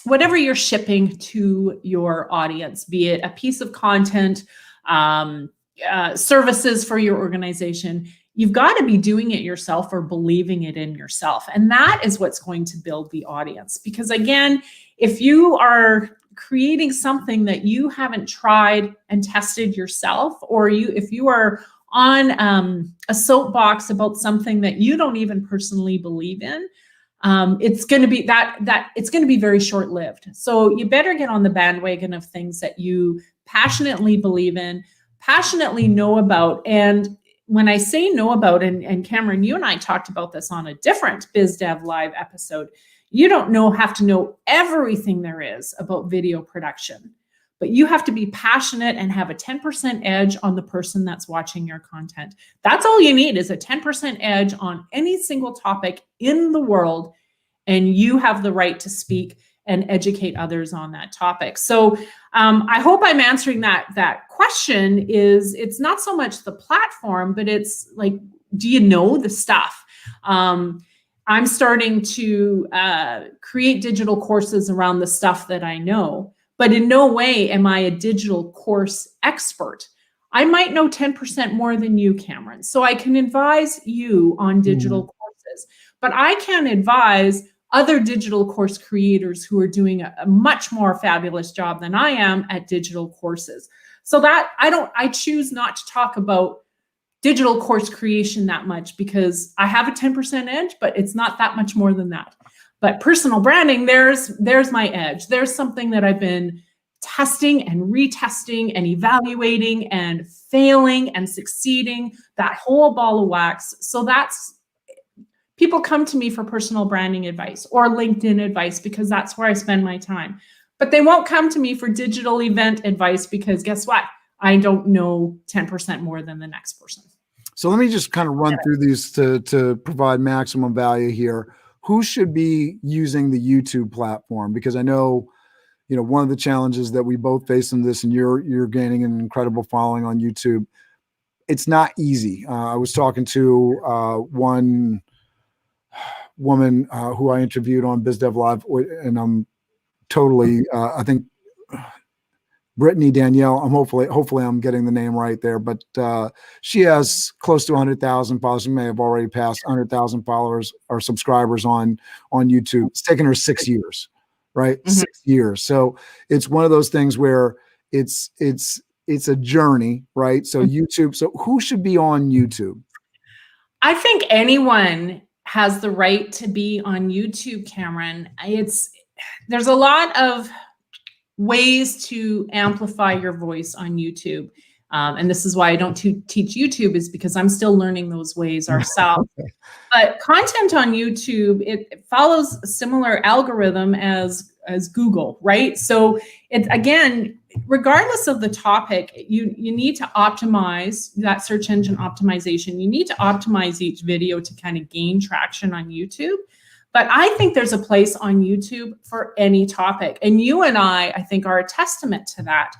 whatever you're shipping to your audience, be it a piece of content, services for your organization, you've got to be doing it yourself or believing it in yourself. And that is what's going to build the audience. Because again, if you are creating something that you haven't tried and tested yourself, or if you are on a soapbox about something that you don't even personally believe in, it's going to be it's going to be very short-lived. So you better get on the bandwagon of things that you passionately believe in, passionately know about. And when I say know about, and Cameron, you and I talked about this on a different Biz Dev Live episode, you don't have to know everything there is about video production, but you have to be passionate and have a 10% edge on the person that's watching your content. That's all you need, is a 10% edge on any single topic in the world, and you have the right to speak and educate others on that topic. So I hope I'm answering that question. It's not so much the platform, but it's like, do you know the stuff? I'm starting to create digital courses around the stuff that I know, but in no way am I a digital course expert. I might know 10% more than you, Cameron. So I can advise you on digital courses, but I can't advise other digital course creators who are doing a much more fabulous job than I am at digital courses. So that I choose not to talk about digital course creation that much, because I have a 10% edge, but it's not that much more than that. But personal branding, there's my edge. There's something that I've been testing and retesting and evaluating and failing and succeeding, that whole ball of wax. So people come to me for personal branding advice or LinkedIn advice, because that's where I spend my time. But they won't come to me for digital event advice, because guess what? I don't know 10% more than the next person. So let me just kind of run through these to provide maximum value here. Who should be using the YouTube platform? Because I know, one of the challenges that we both face in this, and you're gaining an incredible following on YouTube, it's not easy. I was talking to one woman who I interviewed on Biz Dev Live, and I'm totally, I think Brittany Danielle, hopefully I'm getting the name right there, but she has close to 100,000 followers. She may have already passed 100,000 followers or subscribers on YouTube. It's taken her 6 years, right? Mm-hmm. 6 years. So it's one of those things where it's a journey, right? So YouTube. So who should be on YouTube? I think anyone has the right to be on YouTube, Cameron. There's a lot of ways to amplify your voice on YouTube. And this is why I don't teach YouTube, is because I'm still learning those ways ourselves. But content on YouTube, it follows a similar algorithm as Google, right? So again, regardless of the topic, you need to optimize that search engine optimization. You need to optimize each video to kind of gain traction on YouTube. But I think there's a place on YouTube for any topic. And you and I think, are a testament to that,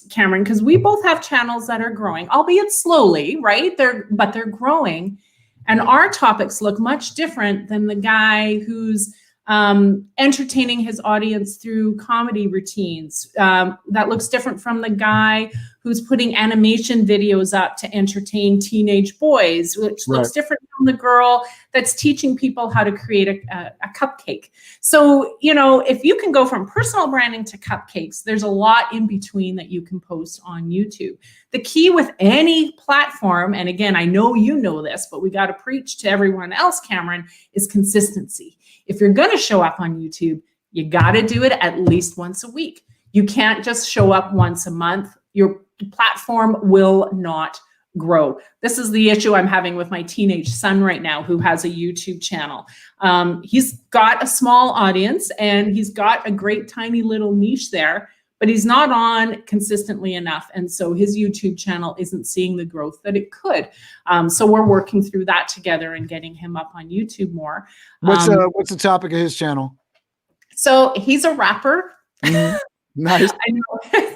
Cameron, because we both have channels that are growing, albeit slowly, right? But they're growing. And our topics look much different than the guy who's entertaining his audience through comedy routines. That looks different from the guy who's putting animation videos up to entertain teenage boys, which looks different from the girl that's teaching people how to create a cupcake. So, if you can go from personal branding to cupcakes, there's a lot in between that you can post on YouTube. The key with any platform, and again, I know you know this, but we got to preach to everyone else, Cameron, is consistency. If you're going to show up on YouTube, you got to do it at least once a week. You can't just show up once a month. Your platform will not grow. This is the issue I'm having with my teenage son right now, who has a YouTube channel. He's got a small audience and he's got a great tiny little niche there, but he's not on consistently enough. And so his YouTube channel isn't seeing the growth that it could. So we're working through that together and getting him up on YouTube more. What's the topic of his channel? So he's a rapper. Nice. I know.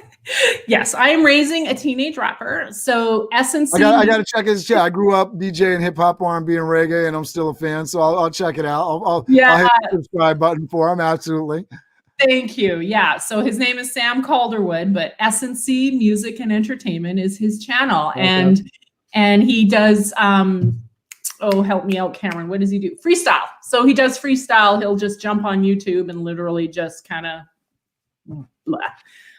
Yes, I am raising a teenage rapper. So S&C. I got to check his channel. I grew up DJing hip hop, R&B, and reggae, and I'm still a fan. So I'll check it out. I'll hit the subscribe button for him. Absolutely. Thank you. Yeah. So his name is Sam Calderwood, but S&C Music and Entertainment is his channel. Okay. And he does, help me out, Cameron. What does he do? Freestyle. So he does freestyle. He'll just jump on YouTube and literally just kind of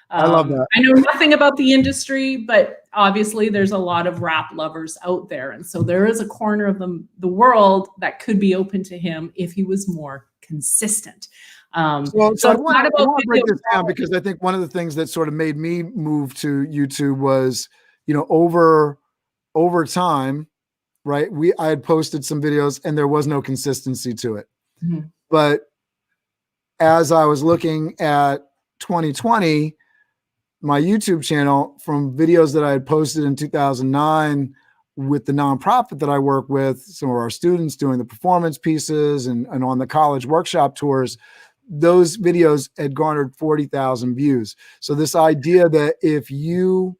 I love that. I know nothing about the industry, but obviously there's a lot of rap lovers out there. And so there is a corner of the world that could be open to him if he was more consistent. So I want to break this down, because I think one of the things that sort of made me move to YouTube was, over time, right? I had posted some videos and there was no consistency to it. Mm-hmm. But as I was looking at 2020, my YouTube channel, from videos that I had posted in 2009 with the nonprofit that I work with, some of our students doing the performance pieces and on the college workshop tours, those videos had garnered 40,000 views. So this idea that if you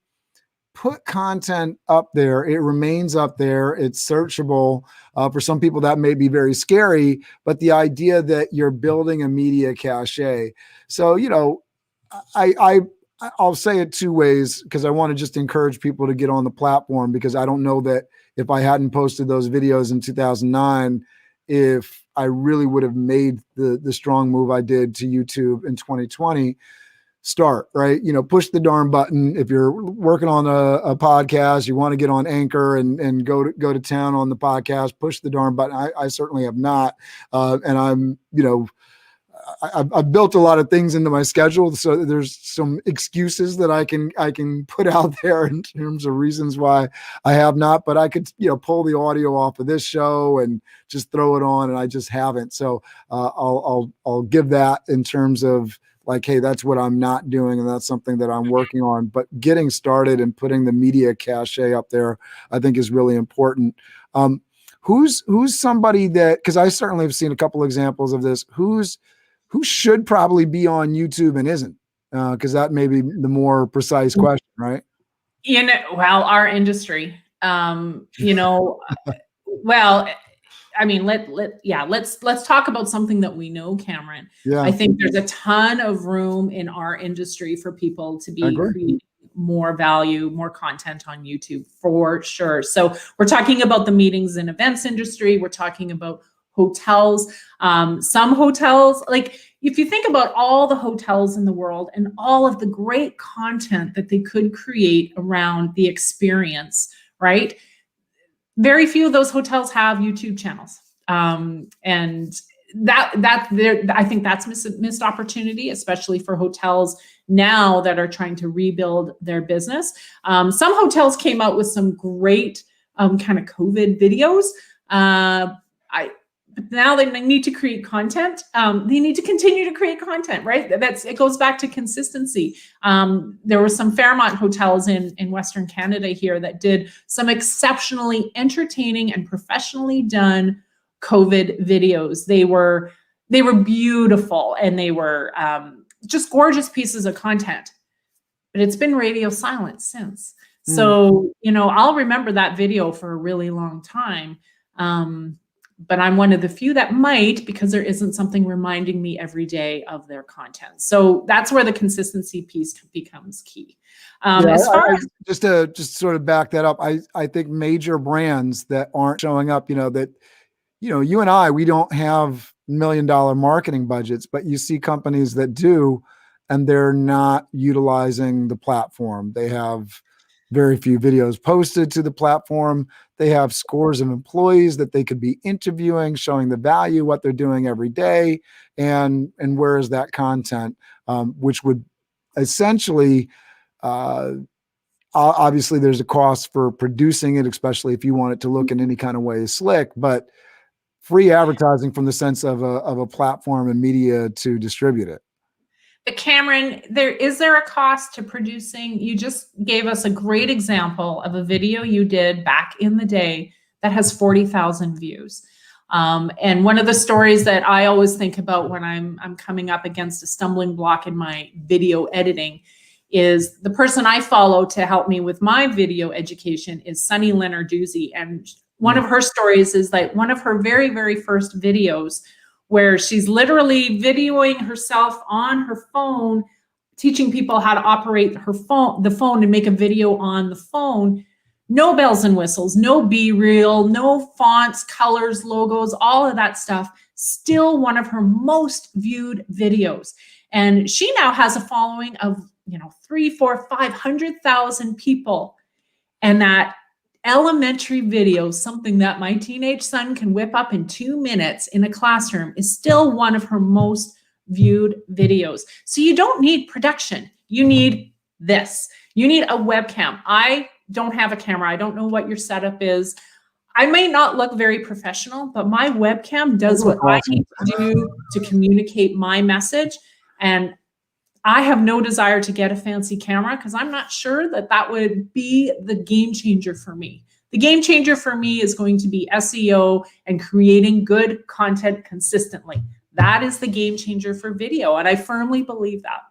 put content up there, it remains up there, it's searchable. For some people that may be very scary, but the idea that you're building a media cachet. So, I'll say it two ways, because I want to just encourage people to get on the platform, because I don't know that if I hadn't posted those videos in 2009, if I really would have made the strong move I did to YouTube in 2020. Start, right? Push the darn button. If you're working on a podcast, you want to get on Anchor and go to town on the podcast, push the darn button. I certainly have not. And I'm, I've built a lot of things into my schedule. So there's some excuses that I can put out there in terms of reasons why I have not, but I could, pull the audio off of this show and just throw it on, and I just haven't. So I'll give that in terms of, like, hey, that's what I'm not doing, and that's something that I'm working on. But getting started and putting the media cachet up there, I think, is really important. Who's somebody that, because I certainly have seen a couple examples of this, who should probably be on YouTube and isn't? Because that may be the more precise question, right? Our industry, well, I mean, let's talk about something that we know, Cameron. Yeah. I think there's a ton of room in our industry for people to be creating more value, more content on YouTube, for sure. So we're talking about the meetings and events industry. We're talking about hotels. Some hotels, like if you think about all the hotels in the world and all of the great content that they could create around the experience, right? Very few of those hotels have YouTube channels. And I think that's missed opportunity, especially for hotels now that are trying to rebuild their business. Some hotels came out with some great kind of COVID videos. But now they need to create content. They need to continue to create content, right? It goes back to consistency. There were some Fairmont hotels in Western Canada here that did some exceptionally entertaining and professionally done COVID videos. They were beautiful, and they were just gorgeous pieces of content. But it's been radio silent since. So, I'll remember that video for a really long time. But I'm one of the few that might, because there isn't something reminding me every day of their content. So that's where the consistency piece becomes key. Just to sort of back that up, I think major brands that aren't showing up, that, you and I, we don't have $1 million marketing budgets, but you see companies that do, and they're not utilizing the platform. They have very few videos posted to the platform. They have scores of employees that they could be interviewing, showing the value, what they're doing every day, and where is that content, which would essentially, obviously there's a cost for producing it, especially if you want it to look in any kind of way slick, but free advertising from the sense of a platform and media to distribute it. Cameron, is there a cost to producing? You just gave us a great example of a video you did back in the day that has 40,000 views. And one of the stories that I always think about when I'm coming up against a stumbling block in my video editing is the person I follow to help me with my video education is Sunny Lenarduzzi. And one of her stories is like one of her very, very first videos where she's literally videoing herself on her phone, teaching people how to operate the phone and make a video on the phone. No bells and whistles, no B-reel, no fonts, colors, logos, all of that stuff. Still one of her most viewed videos. And she now has a following of 3, 4, 500,000 people. And that elementary video, something that my teenage son can whip up in 2 minutes in a classroom, is still one of her most viewed videos. So you don't need production. You need this. You need a webcam. I don't have a camera. I don't know what your setup is. I may not look very professional, but my webcam does what I need to do to communicate my message. And I have no desire to get a fancy camera because I'm not sure that that would be the game changer for me. The game changer for me is going to be SEO and creating good content consistently. That is the game changer for video. And I firmly believe that.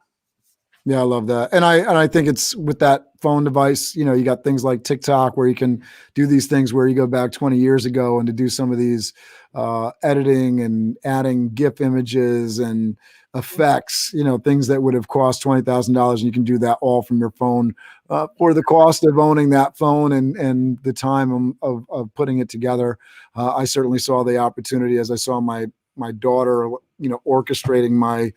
Yeah, I love that. And I think it's with that phone device, you got things like TikTok where you can do these things where you go back 20 years ago and to do some of these editing and adding GIF images and effects, things that would have cost $20,000, and you can do that all from your phone for the cost of owning that phone and the time of putting it together. I certainly saw the opportunity as I saw my daughter, orchestrating my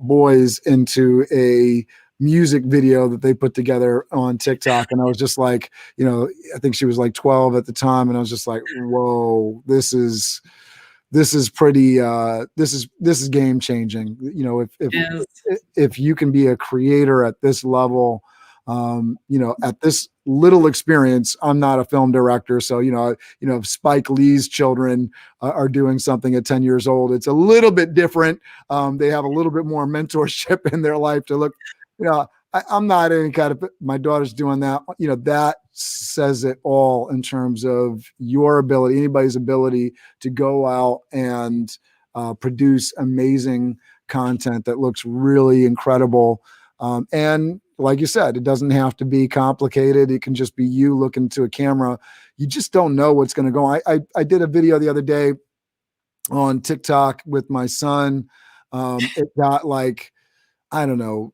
boys into a music video that they put together on TikTok. And I was just like, I think she was like 12 at the time. And I was just like, whoa, this is pretty, this is game changing. If you can be a creator at this level, at this little experience, I'm not a film director. So, if Spike Lee's children are doing something at 10 years old, it's a little bit different. They have a little bit more mentorship in their life to look, I'm not any kind of, my daughter's doing that, that says it all in terms of your ability, anybody's ability to go out and produce amazing content that looks really incredible. And like you said, it doesn't have to be complicated. It can just be you looking to a camera. You just don't know what's going to go. I did a video the other day on TikTok with my son. It got like, I don't know,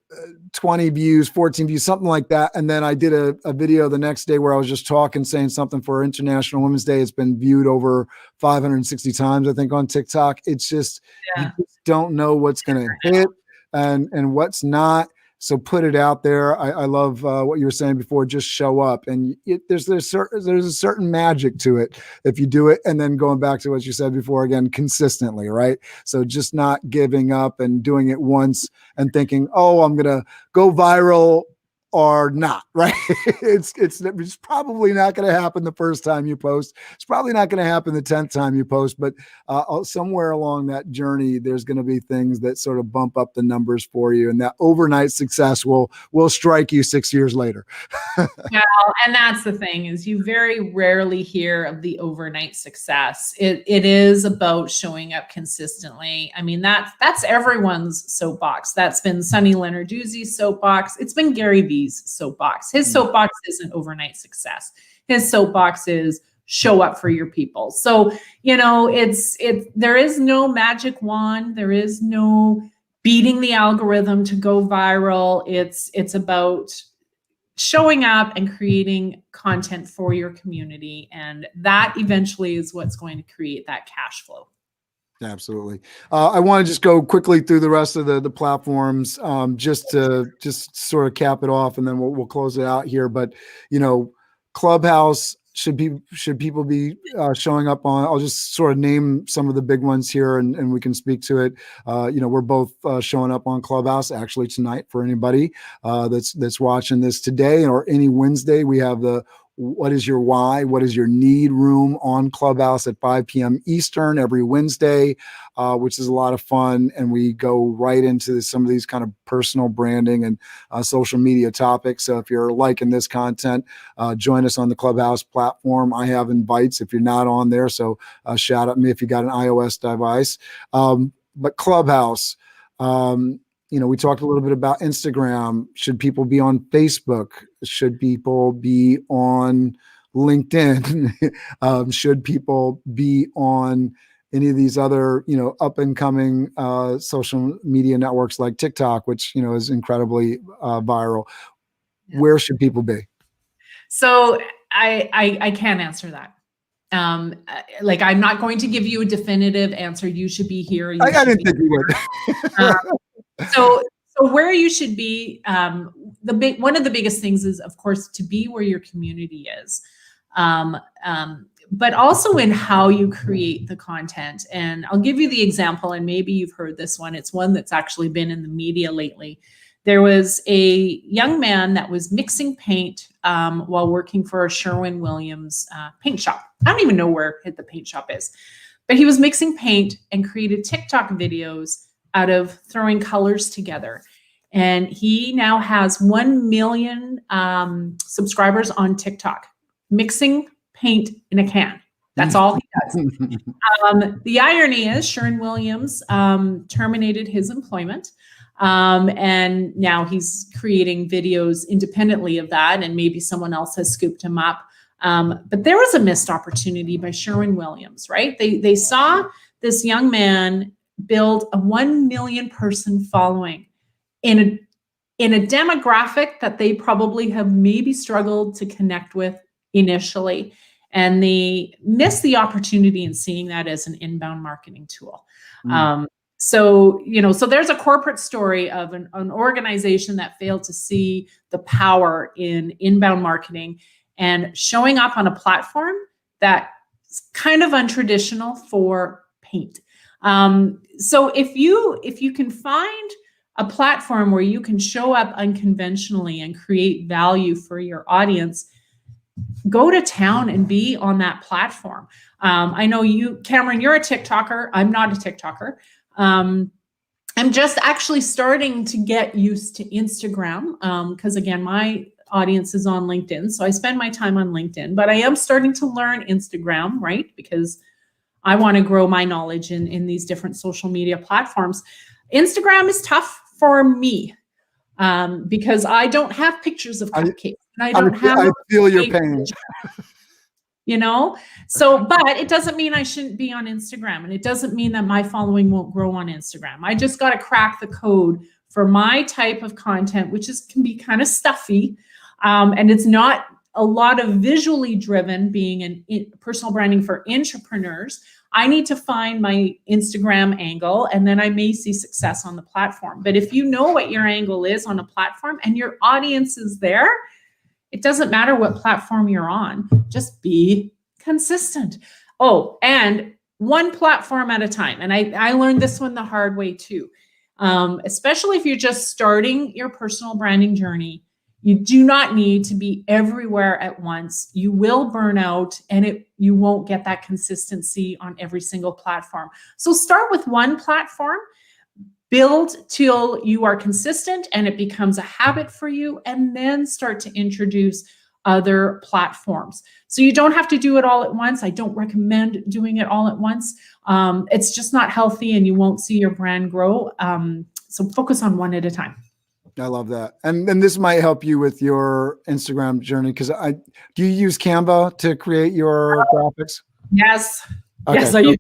20 views, 14 views, something like that. And then I did a video the next day where I was just talking, saying something for International Women's Day. It's been viewed over 560 times, I think, on TikTok. It's just, you just don't know what's going to hit and what's not. So put it out there. I love what you were saying before. Just show up, and there's a certain magic to it if you do it. And then going back to what you said before again, consistently, right? So just not giving up and doing it once and thinking, oh, I'm gonna go viral or not, right? It's probably not going to happen the first time you post. It's probably not going to happen the 10th time you post, but somewhere along that journey, there's going to be things that sort of bump up the numbers for you. And that overnight success will strike you 6 years later. Yeah, and that's the thing, is you very rarely hear of the overnight success. It is about showing up consistently. I mean, that's everyone's soapbox. That's been Sonny Lenarduzzi's soapbox. It's been Gary Vee's soapbox. His soapbox isn't overnight success. His soapbox is show up for your people. So, there is no magic wand. There is no beating the algorithm to go viral. It's about showing up and creating content for your community. And that eventually is what's going to create that cash flow. Absolutely. I want to just go quickly through the rest of the platforms, just to sort of cap it off, and then we'll close it out here. But Clubhouse, should people be showing up on? I'll just sort of name some of the big ones here, and we can speak to it. We're both showing up on Clubhouse actually tonight for anybody that's watching this today, or any Wednesday. We have the What is your why? What is your need room on Clubhouse at 5 p.m. Eastern every Wednesday, which is a lot of fun. And we go right into some of these kind of personal branding and social media topics. So if you're liking this content, join us on the Clubhouse platform. I have invites if you're not on there. So shout at me if you got an iOS device. But Clubhouse, we talked a little bit about Instagram. Should people be on Facebook? Should people be on LinkedIn? Should people be on any of these other, up and coming social media networks like TikTok, which, is incredibly viral? Yeah. Where should people be? So I can't answer that. I'm not going to give you a definitive answer. You should be here. I didn't think you would. So where you should be, one of the biggest things is, of course, to be where your community is. But also in how you create the content. And I'll give you the example, and maybe you've heard this one. It's one that's actually been in the media lately. There was a young man that was mixing paint while working for a Sherwin-Williams paint shop. I don't even know where the paint shop is, but he was mixing paint and created TikTok videos out of throwing colors together. And he now has 1 million subscribers on TikTok, mixing paint in a can. That's all he does. The irony is Sherwin-Williams terminated his employment. And now he's creating videos independently of that, and maybe someone else has scooped him up. But there was a missed opportunity by Sherwin-Williams, right? They saw this young man build a 1 million person following in a demographic that they probably have maybe struggled to connect with initially. And they missed the opportunity in seeing that as an inbound marketing tool. So there's a corporate story of an organization that failed to see the power in inbound marketing and showing up on a platform that's kind of untraditional for paint. So if you can find a platform where you can show up unconventionally and create value for your audience, go to town and be on that platform. I know you, Cameron, you're a TikToker. I'm not a TikToker. I'm just actually starting to get used to Instagram because, again, my audience is on LinkedIn. So I spend my time on LinkedIn, but I am starting to learn Instagram, right? Because I want to grow my knowledge in these different social media platforms. Instagram is tough for me because I don't have pictures of cupcakes. I feel your pain. So, but it doesn't mean I shouldn't be on Instagram, and it doesn't mean that my following won't grow on Instagram. I just got to crack the code for my type of content, which can be kind of stuffy. And it's not a lot of visually driven, being personal branding for intrapreneurs. I need to find my Instagram angle, and then I may see success on the platform. But if you know what your angle is on a platform and your audience is there, it doesn't matter what platform you're on, just be consistent. Oh, and one platform at a time. And I learned this one the hard way too. Especially if you're just starting your personal branding journey, you do not need to be everywhere at once. You will burn out, and you won't get that consistency on every single platform. So start with one platform, build till you are consistent and it becomes a habit for you, and then start to introduce other platforms. So you don't have to do it all at once. I don't recommend doing it all at once. It's just not healthy, and you won't see your brand grow. So focus on one at a time. I love that. And this might help you with your Instagram journey, because do you use Canva to create your graphics? Yes. Okay, yes, I use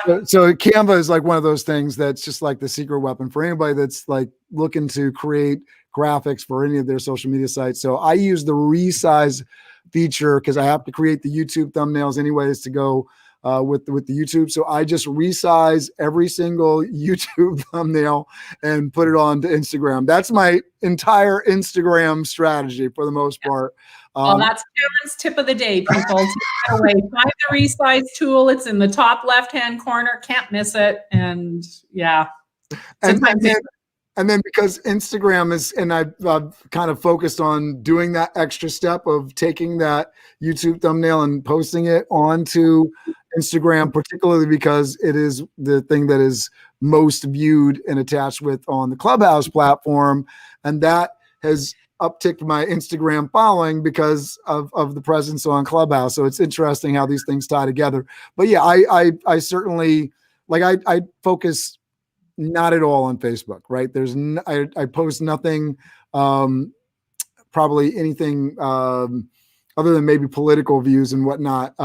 Canva. So Canva is like one of those things that's just like the secret weapon for anybody that's like looking to create graphics for any of their social media sites. So I use the resize feature because I have to create the YouTube thumbnails anyways to go with the YouTube. So I just resize every single YouTube thumbnail and put it on to Instagram. That's my entire Instagram strategy for the most part. Well, that's Cameron's tip of the day, people. Take it away. Find the resize tool. It's in the top left-hand corner. Can't miss it. And yeah. And then because Instagram is, and I've kind of focused on doing that extra step of taking that YouTube thumbnail and posting it onto Instagram, particularly because it is the thing that is most viewed and attached with on the Clubhouse platform. And that has upticked my Instagram following because of the presence on Clubhouse. So it's interesting how these things tie together. But yeah, I certainly, like, I focus not at all on Facebook, right? I post nothing, probably anything other than maybe political views and whatnot,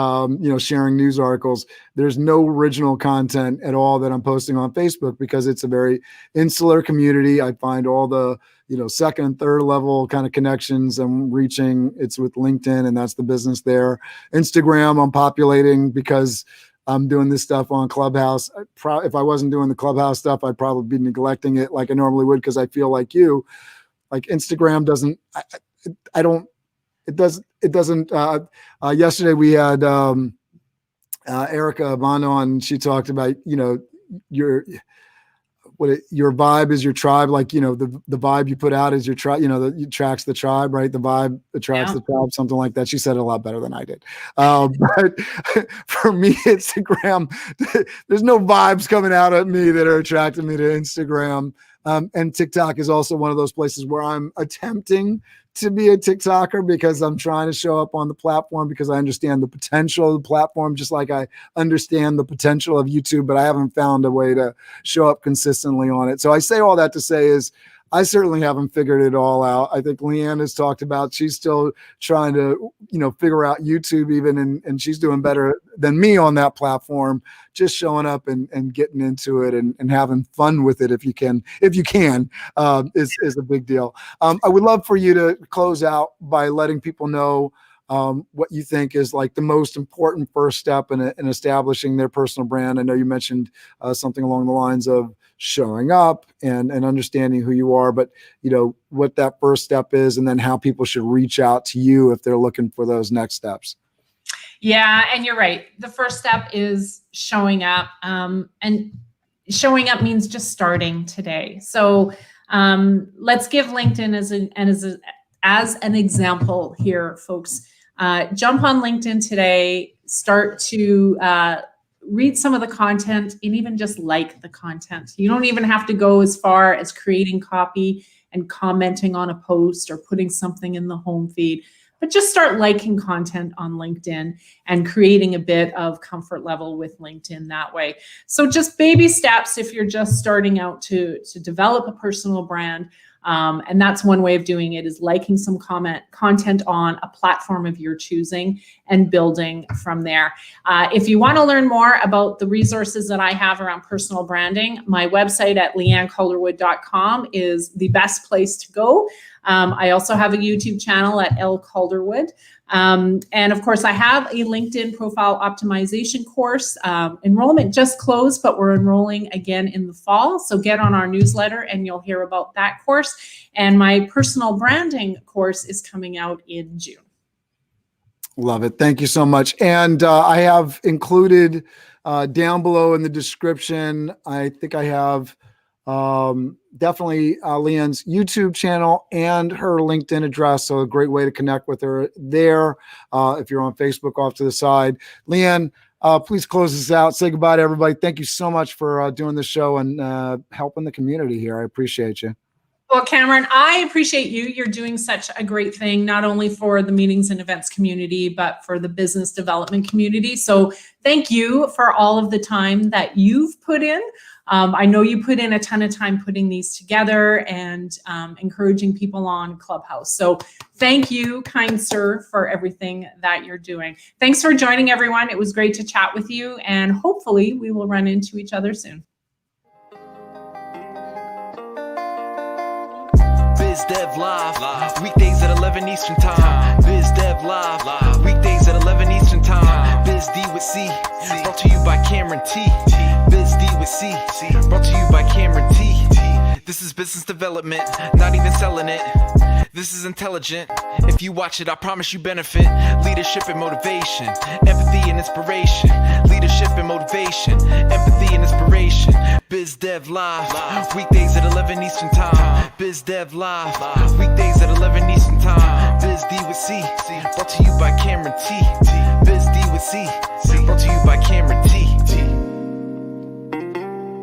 sharing news articles. There's no original content at all that I'm posting on Facebook because it's a very insular community. I find all the, second and third level kind of connections I'm reaching. It's with LinkedIn, and that's the business there. Instagram, I'm populating because I'm doing this stuff on Clubhouse. If I wasn't doing the Clubhouse stuff, I'd probably be neglecting it like I normally would, because I feel like you, like Instagram doesn't, I don't, it doesn't, yesterday we had Erica Bondo on, and she talked about, your vibe is your tribe. Like, the vibe you put out is your tribe, that attracts the tribe, right? The vibe attracts the tribe, something like that. She said it a lot better than I did. But for me, Instagram, there's no vibes coming out at me that are attracting me to Instagram. And TikTok is also one of those places where I'm attempting to be a TikToker, because I'm trying to show up on the platform, because I understand the potential of the platform, just like I understand the potential of YouTube, but I haven't found a way to show up consistently on it. So I say all that to say is, I certainly haven't figured it all out. I think Leanne has talked about, she's still trying to, figure out YouTube even, and she's doing better than me on that platform, just showing up and getting into it and having fun with it. If you can, is a big deal. I would love for you to close out by letting people know what you think is like the most important first step in establishing their personal brand. I know you mentioned something along the lines of showing up and understanding who you are, but what that first step is, and then how people should reach out to you if they're looking for those next steps. Yeah, and you're right. The first step is showing up, and showing up means just starting today. So let's give LinkedIn as an example here, folks. Jump on LinkedIn today, start to read some of the content, and even just like the content. You don't even have to go as far as creating copy and commenting on a post or putting something in the home feed, but just start liking content on LinkedIn and creating a bit of comfort level with LinkedIn that way. So just baby steps if you're just starting out to develop a personal brand. And that's one way of doing it, is liking some content on a platform of your choosing and building from there. If you want to learn more about the resources that I have around personal branding, my website at leannecalderwood.com is the best place to go. I also have a YouTube channel at L Calderwood. And of course, I have a LinkedIn profile optimization course. Enrollment just closed, but we're enrolling again in the fall. So get on our newsletter and you'll hear about that course. And my personal branding course is coming out in June. Love it. Thank you so much. And I have included down below in the description, I think I have definitely Leanne's YouTube channel and her LinkedIn address. So a great way to connect with her there. If you're on Facebook off to the side. Leanne, please close this out. Say goodbye to everybody. Thank you so much for doing the show and helping the community here. I appreciate you. Well, Cameron, I appreciate you. You're doing such a great thing, not only for the meetings and events community, but for the business development community. So thank you for all of the time that you've put in. I know you put in a ton of time putting these together and encouraging people on Clubhouse. So thank you, kind sir, for everything that you're doing. Thanks for joining, everyone. It was great to chat with you, and hopefully we will run into each other soon. Biz Dev Live, weekdays at 11 Eastern Time. Biz Dev Live, weekdays at 11 Eastern Time. Biz D with C, brought to you by Cameron T. Biz D with C, brought to you by Cameron T. This is business development, not even selling it. This is intelligent. If you watch it, I promise you benefit. Leadership and motivation, empathy and inspiration. Leadership and motivation, empathy and inspiration. Biz Dev Live, weekdays at 11 Eastern Time. Biz Dev Live, weekdays at 11 Eastern Time. Biz D with C, brought to you by Cameron T. Biz D with C, brought to you by Cameron T.